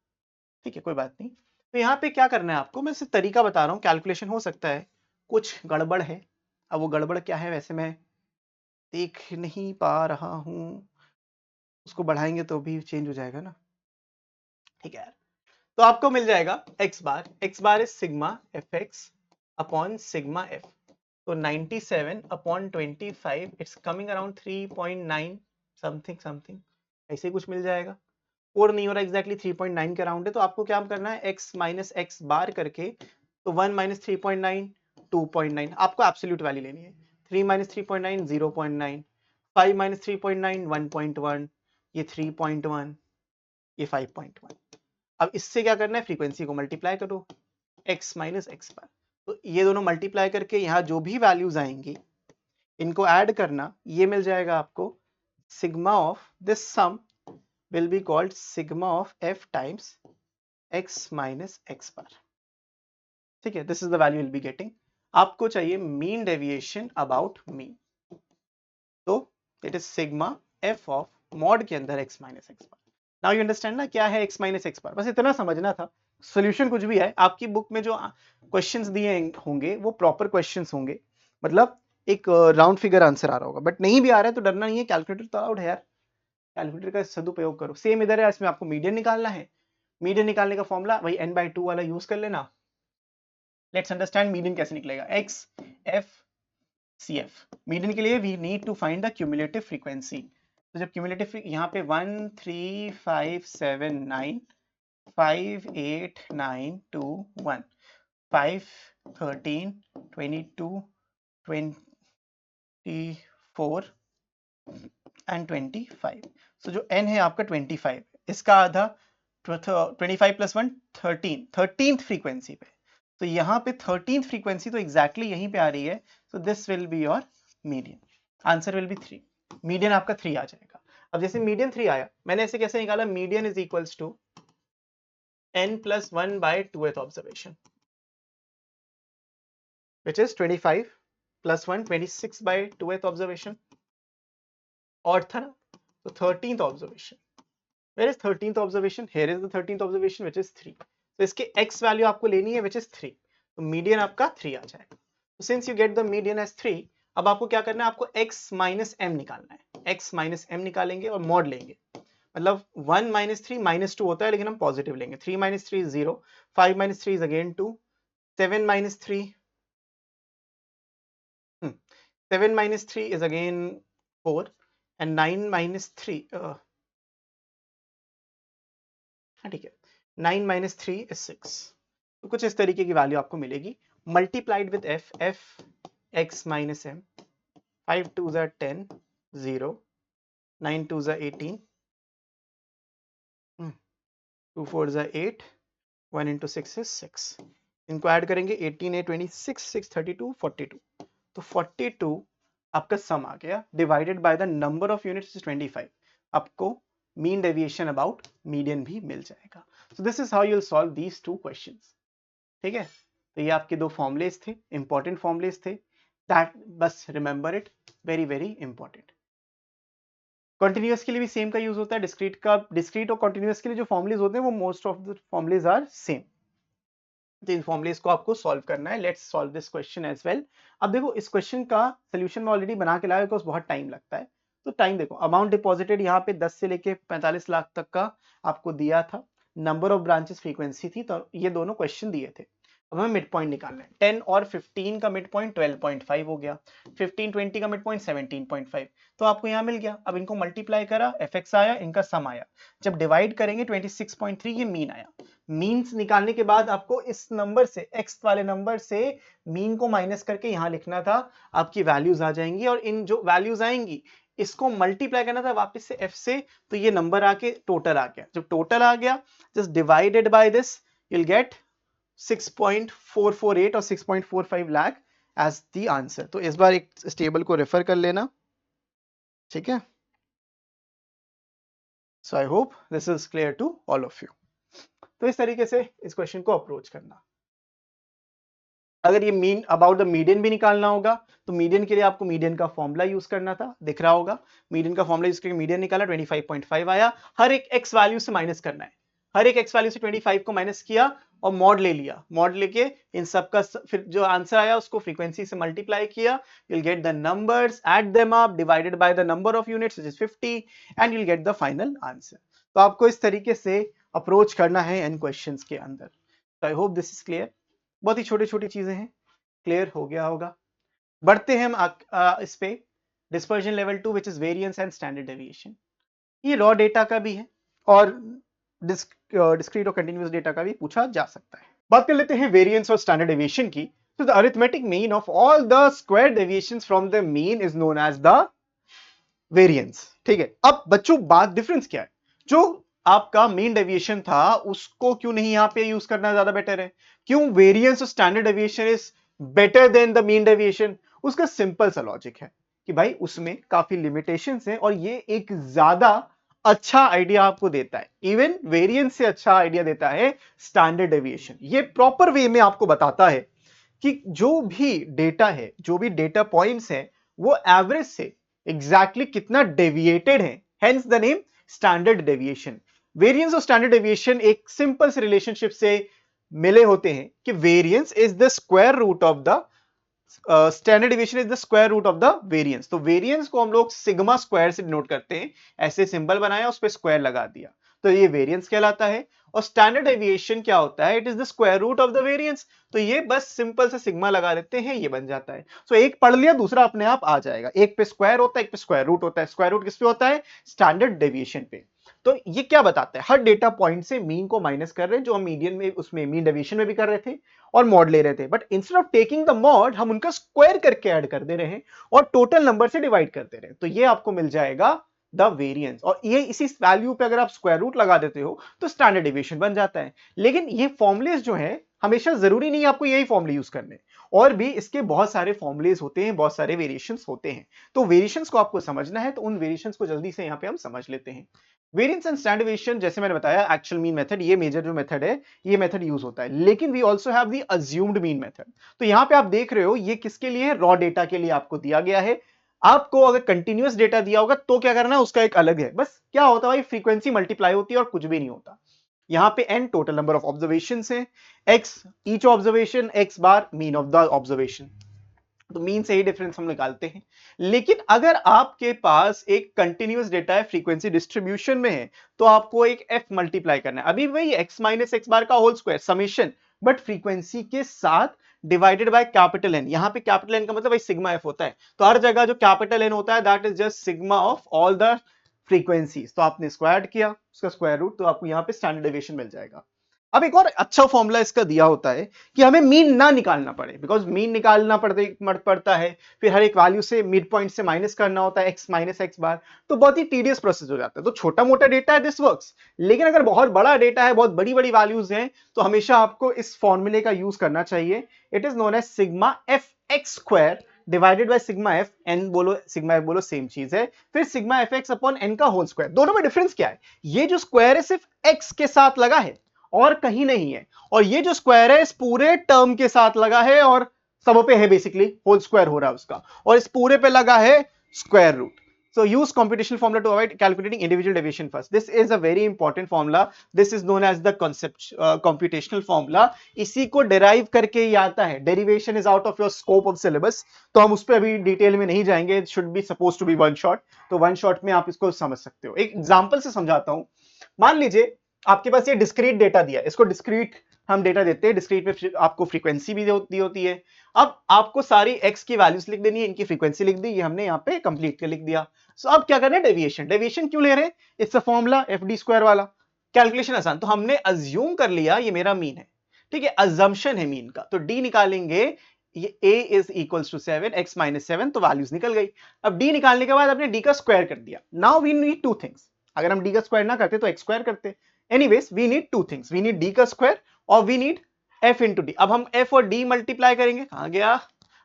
ठीक है, कोई बात नहीं. तो यहाँ पे क्या करना है आपको, मैं सिर्फ तरीका बता रहा हूँ. कैलकुलेशन हो सकता है कुछ गड़बड़ है. अब वो गड़बड़ क्या है वैसे मैं देख नहीं पा रहा हूँ. उसको बढ़ाएंगे तो भी चेंज हो जाएगा ना. ठीक है यार. तो आपको मिल जाएगा x bar is sigma fx upon sigma f. तो 97 upon 25 it's coming around 3.9 something ऐसे कुछ मिल जाएगा. और नहीं हो रहा एग्जैक्टली 3.9 के अराउंड है. तो आपको क्या करना है, x माइनस एक्स बार करके, तो 1 माइनस 3.9 2.9. आपको एब्सोल्यूट वैल्यू लेनी है. 3 माइनस 3.9 0.9, 5 माइनस 3.9 1.1, ये 3.1, ये 5.1. अब इससे क्या करना है, फ्रीक्वेंसी को मल्टीप्लाई करो x माइनस एक्स बार. तो ये दोनों मल्टीप्लाई करके यहाँ जो भी वैल्यूज आएंगी इनको ऐड करना, ये मिल जाएगा आपको. Sigma of this sum will be called sigma of f times x minus x bar. ठीक है, this is the value you'll be getting. आपको चाहिए mean deviation about mean. तो it is sigma f of mod के अंदर x minus x bar. Now you understand ना क्या है x minus x bar. बस इतना समझना था. सोल्यूशन कुछ भी है, आपकी बुक में जो क्वेश्चंस दिए होंगे वो प्रॉपर क्वेश्चंस होंगे. मतलब एक राउंड फिगर आंसर आ रहा होगा. बट नहीं भी आ रहा है तो डरना नहीं है, कैलकुलेटर तो अलाउड है यार. कैलकुलेटर का सदुपयोग करो. सेम इधर है, इसमें आपको मीडियन निकालना है. मीडियन निकालने का फॉर्मूला वही n/2 वाला यूज कर लेना. लेट्स अंडरस्टैंड मीडियन कैसे निकलेगा. x f c f. Median के लिए we need to find the cumulative frequency. तो जब क्यूमुलेटिव यहाँ पे 1 3 5 7 9 5 8 9 2 1 5 13 22 24 एंड 25. सो जो n है आपका 25, इसका आधा 25 प्लस 1 13th फ्रीक्वेंसी पे. तो यहाँ पे 13th फ्रीक्वेंसी तो एग्जैक्टली यहीं पे आ रही है. So this will be your median. Answer will B 3. Median आपका 3 आ जाएगा. अब जैसे मीडियन 3 आया, मैंने ऐसे कैसे निकाला, median is equals to n plus 1 by 2th observation, which is 25 plus 1 26 by 2th observation. और था ना, तो 13th observation. Where is 13th observation? Here is the 13th observation, which is 3. तो इसके x वैल्यू आपको लेनी है, which is 3. तो मीडियन आपका 3 आ जाएगा. तो since you get the median as 3, अब आपको क्या करना है, आपको x minus m निकालना है. x minus m निकालेंगे और मॉड लेंगे. मतलब 1 minus 3 minus 2 होता है, लेकिन हम पॉजिटिव लेंगे. 3 minus 3 is 0, 5 minus 3 is again 2, 7 minus 3 7 minus 3 is again 4, and 9 minus 3 ठीक है, 9 minus 3 is 6. तो कुछ इस तरीके की वैल्यू आपको मिलेगी. Multiplied with f, f x minus m. 5 2s are 10, 0, 9 2s are 18, 2 4s are 8, 1 into 6 is 6. इनको ऐड करेंगे, 18 8 26 6 32 42. तो 42 आपका सम आ गया, divided by the number of units is 25. आपको मीन डेविएशन अबाउट मीडियन भी मिल जाएगा. सो this is how you will solve these two questions. ठीक है, तो ये आपके दो फॉर्मुलेज थे, इंपॉर्टेंट फॉर्मुलेज थे. दैट बस remember it, very very important. Continuous के लिए भी सेम का यूज होता है. डिस्क्रीट और कंटिन्यूअस के लिए जो फॉर्मुलेज होते हैं वो most of the formulas are same. तो इन फॉर्मुलेज को आपको सॉल्व करना है. Let's solve this question as well. अब देखो, इस क्वेश्चन का सोल्यूशन में ऑलरेडी बना के लाया, बिकॉज बहुत टाइम लगता है. तो टाइम देखो, अमाउंट डिपॉजिटेड यहाँ पे 10 से लेके 45 लाख तक का आपको दिया था. नंबर ऑफ ब्रांचेस फ्रीक्वेंसी थी. तो ये दोनों क्वेश्चन दिए थे. अब हमें मिड पॉइंट निकालना है। 10 और 15 का मिड पॉइंट 12.5 हो गया, 15-20 का मिड पॉइंट 17.5, तो आपको यहाँ मिल गया। अब इनको मल्टीप्लाई करा, fx आया, इनका सम आया, जब डिवाइड करेंगे 26.3, ये मीन आया। मीन्स निकालने के बाद आपको इस नंबर से, x वाले नंबर से मीन को माइनस करके यहाँ लिखना था, आपकी वैल्यूज आ जाएंगी, और इन जो वैल्यूज आएंगी इसको मल्टीप्लाई करना था वापस से f से, तो ये नंबर आके टोटल आ गया। जब टोटल आ गया, just divided by this, you'll get 6.448 और 6.45 लाख एज द आंसर। तो इस बार एक इस टेबल को रेफर कर लेना, ठीक है। So I hope this is clear to all of you. तो इस तरीके से इस क्वेश्चन को अप्रोच करना। अगर ये मीन अबाउट द मीडियन भी निकालना होगा, तो मीडियन के लिए आपको मीडियन का फॉर्मूला यूज करना था, दिख रहा होगा। मीडियन का फॉर्मूला यूज करके मीडियन निकाला, 25.5 आया। हर एक एक्स वैल्यू से माइनस करना है, हर एक एक्स वैल्यू से 25 को माइनस किया और मॉड ले लिया। मॉड लेके इन सब का फिर जो आंसर आया उसको फ्रीक्वेंसी से मल्टीप्लाई किया, you'll get the numbers, add them up, divided by the number of units which is 50, and you'll get the final answer। तो आपको इस तरीके से अप्रोच करना है इन क्वेश्चंस के अंदर। तो आई होप दिस इज क्लियर। बहुत ही छोटी छोटी चीजें हैं, क्लियर हो गया होगा। बढ़ते हैं हम इस पे dispersion level 2 which is variance and standard deviation. ये रॉ डेटा का भी है और डिस्क्रीट और कंटिन्यूअस डेटा का भी पूछा जा सकता है। बात कर लेते हैं वेरिएंस और स्टैंडर्ड डेविएशन की। तो the arithmetic mean of all the square deviations from the mean is known as the variance, ठीक है। अब बच्चों बात डिफरेंस क्या है, जो आपका मीन डेविएशन था उसको क्यों नहीं यहां पे यूज करना ज्यादा बेटर है, क्यों वेरिएंस और standard deviation is better then the mean deviation? उसका सिंपल सा लॉजिक है कि भाई उसमें काफी लिमिटेशंस हैं और ये एक ज्यादा अच्छा आइडिया आपको देता है, इवन वेरिएंस से अच्छा आइडिया देता है स्टैंडर्ड डेविएशन। ये प्रॉपर वे में आपको बताता है कि जो भी डेटा है, जो भी डेटा पॉइंट्स हैं, वो एवरेज से एग्जैक्टली कितना डेविएटेड है, hence the name standard deviation. Variance और स्टैंडर्ड डेविएशन एक सिंपल से रिलेशनशिप से मिले होते हैं कि variance is the square root of the standard deviation is the square root of the variance. तो वेरिएंस को हम लोग सिग्मा स्क्वायर से डिनोट करते हैं, ऐसे सिंबल बनाया उस पर स्क्वायर लगा दिया, तो ये वेरिएंस कहलाता है। और स्टैंडर्ड डेविएशन क्या होता है, it is the square root of the variance, तो ये बस सिंपल से सिग्मा लगा देते हैं, ये बन जाता है। सो एक पढ़ लिया दूसरा अपने आप आ जाएगा, एक पे स्क्वायर होता है, एक पे स्क्वायर रूट होता है। स्क्वायर रूट किस पे होता है, स्टैंडर्ड डेविएशन पे। तो ये क्या बताता है, हर डेटा पॉइंट से मीन को माइनस कर रहे हैं, जो हम मीडियन में उसमें मीन डेविएशन में भी कर रहे थे और मॉड ले रहे थे, but instead of taking the mod हम उनका स्क्वायर करके ऐड कर दे रहे हैं और टोटल नंबर से डिवाइड कर दे रहे हैं, तो ये आपको मिल जाएगा द वेरिएंस। और ये इसी वैल्यू पे अगर आप स्क्वायर रूट लगा देते हो तो स्टैंडर्ड डेविएशन बन जाता है। लेकिन ये फॉर्मुलेस जो है हमेशा जरूरी नहीं आपको यही फॉर्मूले यूज करने, और भी इसके बहुत सारे फॉर्मुलेस होते हैं, बहुत सारे वेरिएशंस होते हैं। तो वेरिएशंस को आपको समझना है, तो उन वेरिएशंस को जल्दी से यहां पे हम समझ लेते हैं। वेरिएंस एंड स्टैंडर्ड डेविएशन, जैसे मैंने बताया एक्चुअल मीन मेथड, ये मेजर जो मेथड है, ये मेथड यूज होता है। लेकिन we also have the assumed mean method. तो यहां पे आप देख रहे हो ये किसके लिए है, रॉ डेटा के लिए आपको दिया गया है। आपको अगर कंटिन्यूअस डेटा दिया होगा तो क्या करना है, उसका एक अलग है, बस क्या होता है भाई, फ्रीक्वेंसी मल्टीप्लाई होती है और कुछ भी नहीं होता। यहां पे n total number of observation है, x each observation, x bar mean of the observation, तो मीन से ही डिफरेंस हम निकालते हैं। लेकिन अगर आपके पास एक कंटिन्यूअस डेटा है, फ्रीक्वेंसी डिस्ट्रीब्यूशन में है, तो आपको एक f मल्टीप्लाई करना है, अभी वही x माइनस x बार का whole square summation, but frequency के साथ डिवाइडेड बाय कैपिटल N। यहां पे कैपिटल N का मतलब भाई सिग्मा f होता है, तो हर जगह जो कैपिटल N होता है that is just sigma of all the frequencies. तो आपने स्क्वायर किया उसका स्क्वायर रूट, तो आपको यहां पे स्टैंडर्ड डेविएशन मिल जाएगा। अब एक और अच्छा फॉर्मूला इसका दिया होता है कि हमें मीन ना निकालना पड़े, बिकॉज मीन निकालना पड़ता है, फिर हर एक वैल्यू से मिड पॉइंट से माइनस करना होता है x माइनस x बार, तो बहुत ही टीडियस प्रोसेस हो जाता है। तो छोटा मोटा डेटा है दिस वर्क्स, लेकिन अगर बहुत बड़ा डेटा है, बहुत बड़ी बड़ी वैल्यूज हैं, तो हमेशा आपको इस फॉर्मूले का यूज करना चाहिए। It is known as sigma f x square divided by sigma f n, बोलो सिग्मा एफ बोलो सेम चीज है, फिर sigma f x upon n का होल स्क्वायर। दोनों में डिफरेंस क्या है, ये जो स्क्वायर है सिर्फ एक्स के साथ लगा है और कहीं नहीं है, और ये जो स्क्वायर है इस पूरे टर्म के साथ लगा है और सब पे है, बेसिकली होल स्क्वायर हो रहा है उसका, और इस पूरे पे लगा है square root. So use computational formula to avoid calculating individual deviation first. This is a very important formula. This is known as the concept computational formula. इसी को derive करके ही आता है। Derivation is out of your scope of syllabus. तो हम उस पर अभी डिटेल में नहीं जाएंगे। It should be supposed to be one shot. तो one shot में आप इसको समझ सकते हो। एक एग्जांपल से समझाता हूं। मान लीजिए आपके पास ये डिस्क्रीट डेटा दिया, इसको डिस्क्रीट हम डेटा देते हैं, डिस्क्रीट पे आपको फ्रीक्वेंसी भी दी होती है। अब आपको सारी एक्स की वैल्यूज लिख देनी है, इनकी फ्रीक्वेंसी लिख दी, ये हमने यहाँ पे कंप्लीट कर लिख दिया। सो अब क्या करना है, डेविएशन। डेविएशन क्यों ले रहे हैं, it's a formula F d square वाला, कैलकुलेशन आसान। तो हमने अज्यूम कर लिया ये मेरा मीन है, ठीक है, अजम्पशन है मीन का, तो डी निकालेंगे, ये a is equals to 7, x minus 7, तो वैल्यूज निकल गई। अब d निकालने के बाद आपने d का स्क्वायर कर दिया। Now we need two things, अगर हम d का स्क्वायर ना करते तो x स्क्वायर करते। Anyways we need two things, we need d का स्क्वायर और we need f into d. अब हम f और d मल्टीप्लाई करेंगे, कहां गया,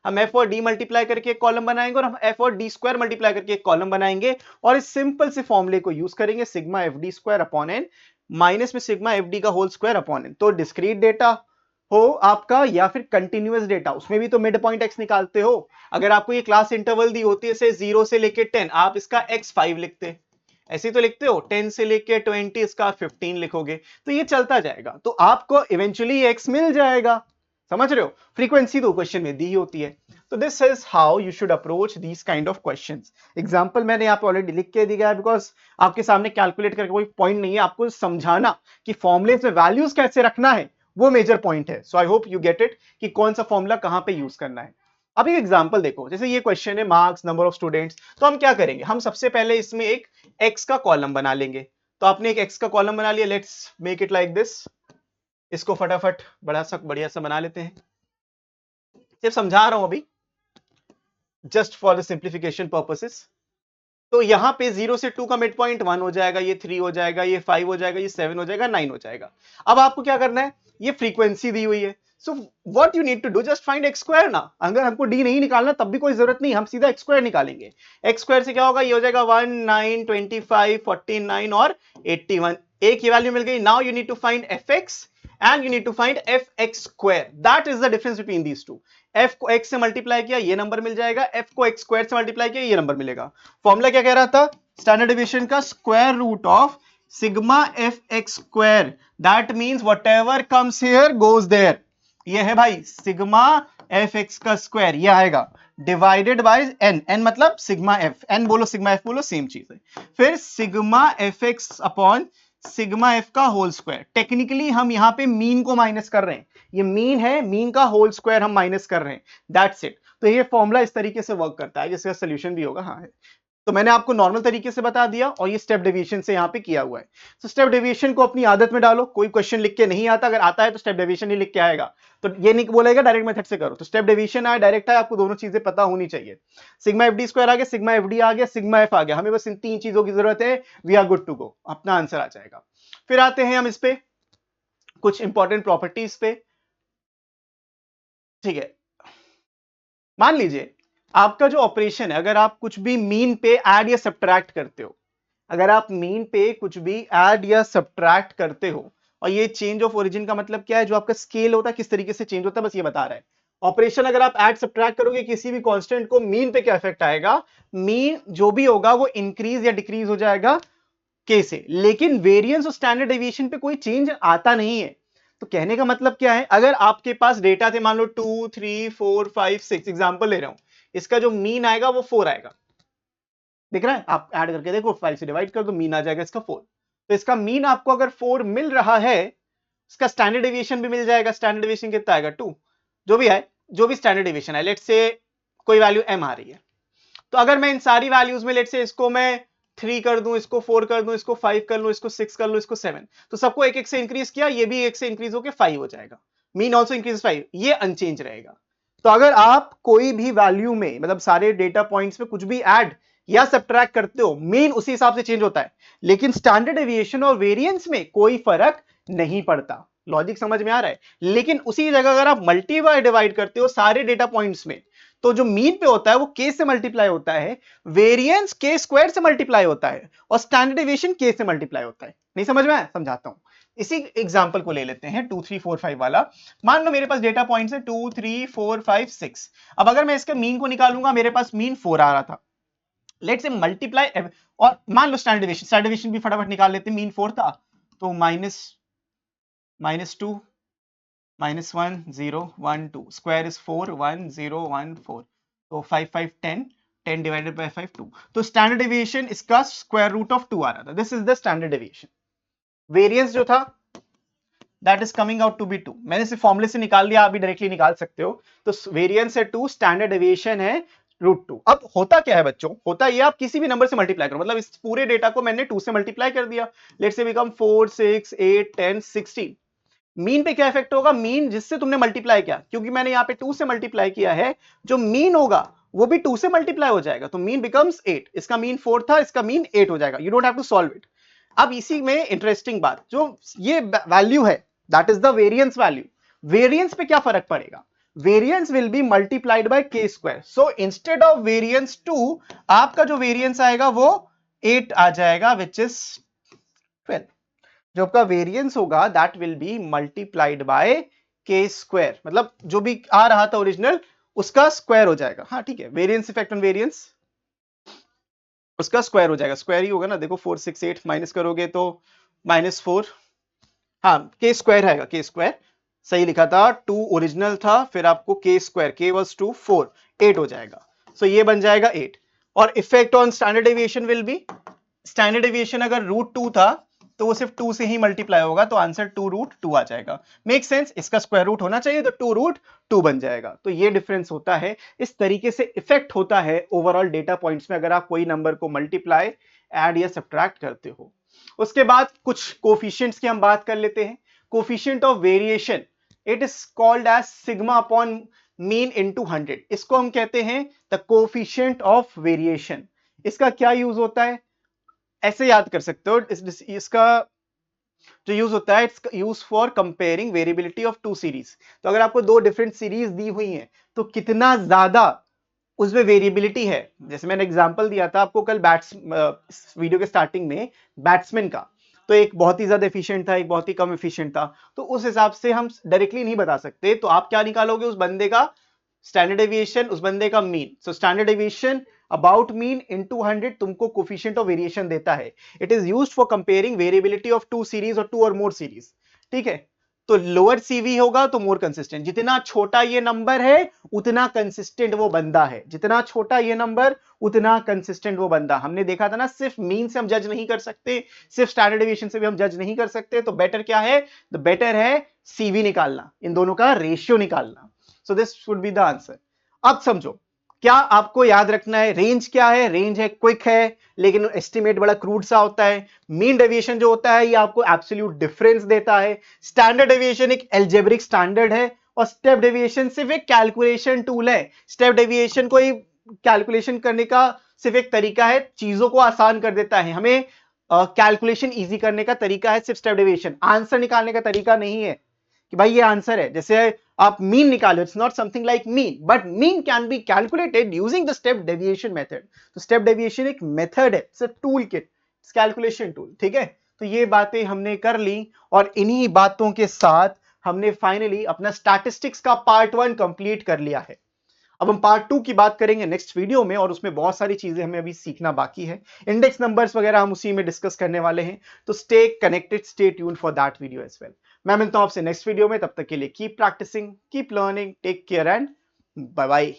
हम f और d मल्टीप्लाई करके एक कॉलम बनाएंगे और हम f और d स्क्वायर मल्टीप्लाई करके एक कॉलम बनाएंगे और इस सिंपल से फॉर्मूले को यूज करेंगे, sigma f d square upon n minus में सिग्मा एफ डी का होल स्क्वायर अपॉन एन। तो डिस्क्रीट डेटा हो आपका या फिर कंटिन्यूअस डेटा, उसमें भी तो मिड पॉइंट x निकालते हो। अगर आपको ये क्लास इंटरवल दी होती है, से 0 से लेके 10, आप इसका x5 लिखते, ऐसे तो लिखते हो, 10 से लेके 20 इसका 15 लिखोगे, तो ये चलता जाएगा, तो आपको इवेंचुअली x मिल जाएगा। समझ रहे हो, फ्रीक्वेंसी तो क्वेश्चन में दी होती है। तो this is how you should approach these kind of questions. Example मैंने यहाँ पे ऑलरेडी लिख के दिया है, बिकॉज आपके सामने कैलकुलेट करके कोई पॉइंट नहीं है, आपको समझाना कि फॉर्मुलेस में वैल्यूज कैसे रखना है, वो मेजर पॉइंट है। So I hope you get it कि कौन सा फॉर्मूला कहां पे यूज करना है। अब एक एग्जांपल देखो, जैसे ये क्वेश्चन है मार्क्स नंबर ऑफ स्टूडेंट्स, तो हम क्या करेंगे, हम सबसे पहले इसमें एक x का कॉलम बना लेंगे। तो आपने एक x का कॉलम बना लिया, let's make it like this. इसको फटाफट बढ़िया सा बना लेते हैं, सिर्फ समझा रहा हूं अभी, just for the simplification purposes. तो यहां पे 0 से 2 का मिड पॉइंट 1 हो जाएगा, ये 3 हो जाएगा, ये 5 हो जाएगा, ये 7 हो जाएगा, 9 हो जाएगा। अब आपको क्या करना है, ये फ्रीक्वेंसी दी हुई है, so what you need to do, just find x square ना। अगर हमको d नहीं निकालना तब भी कोई जरूरत नहीं, हम सीधा x स्क्वायर निकालेंगे। x स्क्वायर से क्या होगा, ये हो जाएगा 1 9 25 49 और 81, एक ये वैल्यू मिल गई। Now you need to find fx and you need to find fx square, that is the difference between these two। f को x से मल्टीप्लाई किया ये नंबर मिल जाएगा, f को x स्क्वायर से मल्टीप्लाई किया ये नंबर मिलेगा। फॉर्मूला क्या कह रहा था, स्टैंडर्ड डेविएशन का square root of sigma f x square, that means whatever comes here goes there. ये है भाई सिग्मा एफ एक्स का स्क्वायर, ये आएगा डिवाइडेड बाय n, n मतलब सिग्मा एफ, n बोलो सिग्मा एफ बोलो सेम चीज है। फिर sigma f x upon sigma f का होल स्क्वायर, टेक्निकली हम यहां पे मीन को माइनस कर रहे हैं, ये मीन है, मीन का होल स्क्वायर हम माइनस कर रहे हैं, दैट्स इट। तो ये फॉर्मूला इस तरीके से वर्क करता है, जिसका सोल्यूशन भी होगा, हाँ है। तो मैंने आपको नॉर्मल तरीके से बता दिया और ये स्टेप डेविएशन से यहां पे किया हुआ है। तो स्टेप डेविएशन को अपनी आदत में डालो, कोई क्वेश्चन लिख के नहीं आता, अगर आता है तो स्टेप डेविएशन ही लिख के आएगा, तो ये नहीं बोलेगा डायरेक्ट मेथड से करो। तो स्टेप डेविएशन आया डायरेक्ट आया, आपको दोनों चीजें पता होनी चाहिए। सिग्मा एफ डी स्क्वायर आ गया, सिग्मा एफ डी आ गया, सिग्मा एफ आ गया, हमें बस इन 3 चीजों की जरूरत है, we are good to go, अपना आंसर आ जाएगा। फिर आते हैं हम इस पे कुछ इंपॉर्टेंट प्रॉपर्टीज पे, ठीक है। मान लीजिए आपका जो ऑपरेशन है, अगर आप कुछ भी मीन पे ऐड या सब्ट्रैक्ट करते हो, अगर आप मीन पे कुछ भी ऐड या सब्ट्रैक्ट करते हो, और ये चेंज ऑफ ओरिजिन का मतलब क्या है, जो आपका स्केल होता है किस तरीके से चेंज होता है, बस ये बता रहा है। ऑपरेशन अगर आप ऐड सब्ट्रैक्ट करोगे किसी भी कांस्टेंट को, मीन पे क्या इफेक्ट आएगा, मीन जो भी होगा वो इंक्रीज या डिक्रीज हो जाएगा के से, लेकिन वेरिएंस और स्टैंडर्ड डेविएशन पे कोई चेंज आता नहीं है। तो कहने का मतलब क्या है, अगर आपके पास डेटा थे मान लो 2 3 4 5 6, एग्जांपल ले रहा हूं, इसका जो मीन आएगा वो 4 आएगा, दिख रहा है, आप ऐड करके देखो, 5 से डिवाइड कर दो, मीन आ जाएगा इसका 4। तो इसका मीन आपको अगर 4 मिल रहा है, इसका स्टैंडर्ड डेविएशन भी मिल जाएगा, स्टैंडर्ड डेविएशन कितना आएगा 2, जो भी है, जो भी स्टैंडर्ड डेविएशन है, लेट्स से कोई वैल्यू m आ रही है, तो अगर मैं इन सारी वैल्यूज में लेट्स से इसको मैं 3 कर दूं, इसको 4 कर दूं, इसको 5 कर लूं, इसको 6 कर लूं, इसको 7, तो सबको एक एक से इंक्रीज किया, ये भी एक से इंक्रीज होकर 5 हो जाएगा, मीन ऑल्सो इंक्रीज 5, ये अनचेंज रहेगा। तो अगर आप कोई भी वैल्यू में, मतलब सारे डेटा पॉइंट्स में कुछ भी ऐड या सब्ट्रैक्ट करते हो, मीन उसी हिसाब से चेंज होता है, लेकिन स्टैंडर्ड डेविएशन और वेरिएंस में कोई फर्क नहीं पड़ता। लॉजिक समझ में आ रहा है, लेकिन उसी जगह अगर आप मल्टीप्लाई डिवाइड करते हो सारे डेटा पॉइंट्स में, तो जो मीन पे होता है वो k से मल्टीप्लाई होता है, वेरिएंस k स्क्वायर से मल्टीप्लाई होता है, और स्टैंडर्ड डेविएशन k से मल्टीप्लाई होता है। नहीं समझ में आया, समझाता हूं। इसी एग्जांपल को ले लेते हैं 2 3 4 5 वाला। मान लो मेरे पास डेटा पॉइंट्स है 2 3 4 5 6। अब अगर मैं इसके मीन को निकालूंगा, मेरे पास मीन 4 आ रहा था, लेट्स से मल्टीप्लाई, और मान लो स्टैंडर्ड डेविएशन भी फटाफट निकाल लेते हैं, मीन 4 था तो -2 -1 0 1 2, स्क्वायर इज 4 1 0 1 4, तो 5 5 10, 10 डिवाइडेड बाय 5 2, तो स्टैंडर्ड डेविएशन इसका स्क्वायर रूट ऑफ 2 आ रहा था, this is the standard deviation. Variance जो था that is coming out to be 2। मैंने सिर्फ फॉर्मूले से निकाल दिया, आप भी डायरेक्टली निकाल सकते हो। तो वेरिएंस है 2, स्टैंडर्ड डेविएशन है √2। अब होता क्या है बच्चों, होता ये आप किसी भी नंबर से मल्टीप्लाई करो, मतलब इस पूरे डेटा को मैंने 2 से मल्टीप्लाई कर दिया, लेट्स से बिकम 4 6 8 10 16। मीन पे क्या इफेक्ट होगा, मीन जिससे तुमने मल्टीप्लाई किया, क्योंकि मैंने यहाँ पे 2 से मल्टीप्लाई किया है, जो मीन होगा वो भी 2 से मल्टीप्लाई हो जाएगा, तो मीन बिकम्स 8। इसका मीन 4 था, इसका मीन 8 हो जाएगा। You don't have to solve it. अब इसी में इंटरेस्टिंग बात, जो ये वैल्यू है that is the variance value. Variance पे क्या फर्क पड़ेगा, variance will be multiplied by k square. So instead of variance 2 आपका जो वेरिएंस आएगा वो 8 आ जाएगा, विच इज 12। जो आपका वेरिएंस होगा that will be multiplied by k square, मतलब जो भी आ रहा था ओरिजिनल उसका स्क्वायर हो जाएगा। हाँ ठीक है, वेरिएंस इफेक्ट ऑन वेरिएंस उसका स्क्वायर हो जाएगा, स्क्वायर ही होगा ना। देखो 4 6 8 माइनस करोगे तो -4, हाँ k स्क्वायर आएगा, k स्क्वायर सही लिखा था, 2 ओरिजिनल था, फिर आपको k स्क्वायर, k वाज 2 4 8 हो जाएगा। सो ये बन जाएगा 8। और effect on standard deviation will be, standard deviation अगर √2 था तो वो सिर्फ 2 से ही मल्टीप्लाई होगा, तो आंसर 2√2 आ जाएगा। मेक सेंस, इसका स्क्वायर रूट होना चाहिए तो 2√2 बन जाएगा। तो ये डिफरेंस होता है, इस तरीके से इफेक्ट होता है ओवरऑल डेटा पॉइंट्स में, अगर आप कोई नंबर को मल्टीप्लाई, ऐड या सब्ट्रैक्ट करते हो। उसके बाद कुछ कोफिशिएंट्स की हम बात कर लेते हैं। Coefficient of variation, it is called as sigma upon mean into 100। इसको हम कहते हैं द कोफिशिएंट ऑफ वेरिएशन। इसका क्या यूज होता है, ऐसे याद कर सकते हो, इसका जो यूज होता है, it's use for comparing variability of 2 series. तो अगर आपको 2 डिफरेंट सीरीज दी हुई हैं तो कितना ज्यादा उसमें वेरिएबिलिटी है, जैसे मैंने एग्जांपल दिया था आपको कल वीडियो के स्टार्टिंग में बैट्समैन का, तो एक बहुत ही ज्यादा एफिशिएंट था, एक बहुत ही कम एफिशिएंट था, तो उस हिसाब से हम डायरेक्टली नहीं बता सकते। तो आप क्या निकालोगे, उस बंदे का स्टैंडर्ड डेविएशन, उस बंदे का mean. So standard deviation about mean into 100 तुमको कोफिशिएंट ऑफ वेरिएशन देता है। It is used for comparing variability of 2 series और 2 और मोर सीरीज। ठीक है, तो लोअर सीवी होगा तो मोर कंसिस्टेंट, जितना छोटा ये नंबर है उतना कंसिस्टेंट वो बंदा है, जितना छोटा ये नंबर उतना कंसिस्टेंट वो बंदा। हमने देखा था ना, सिर्फ मीन से हम जज नहीं कर सकते, सिर्फ स्टैंडर्ड डेविएशन से भी हम जज नहीं कर सकते। तो बेटर क्या है, तो बेटर है सीवी निकालना, इन दोनों का रेशियो निकालना। So this should be the answer. अब समझो, क्या आपको याद रखना है, रेंज क्या है, रेंज है क्विक है, लेकिन एस्टिमेट बड़ा क्रूड सा होता है। मीन डेविएशन जो होता है ये आपको एब्सोल्यूट डिफरेंस देता है। स्टैंडर्ड डेविएशन एक एल्जेब्रिक स्टैंडर्ड है, और स्टेप डेविएशन सिर्फ एक कैलकुलेशन टूल है। स्टेप डेविएशन कोई कैलकुलेशन करने का सिर्फ एक तरीका है, चीजों को आसान कर देता है, हमें कैलकुलेशन इजी करने का तरीका है सिर्फ स्टेप डेविएशन, आंसर निकालने का तरीका नहीं है कि भाई ये आंसर है। जैसे आप मीन निकालो, it's not something like mean, but mean can be calculated using the step deviation method. तो स्टेप डेविएशन एक मेथड है, it's a tool kit, it's calculation tool. ठीक है, तो ये बातें हमने कर ली, और इन्हीं बातों के साथ हमने फाइनली अपना स्टैटिस्टिक्स का पार्ट 1 कंप्लीट कर लिया है। अब हम पार्ट 2 की बात करेंगे नेक्स्ट वीडियो में, और उसमें बहुत सारी चीजें हमें अभी सीखना बाकी है। इंडेक्स नंबर्स वगैरह हम उसी में डिस्कस करने वाले हैं, तो stay connected, stay tuned for that video as well. मैं मिलता हूं आपसे नेक्स्ट वीडियो में, तब तक के लिए keep practising, keep learning, take care and bye bye.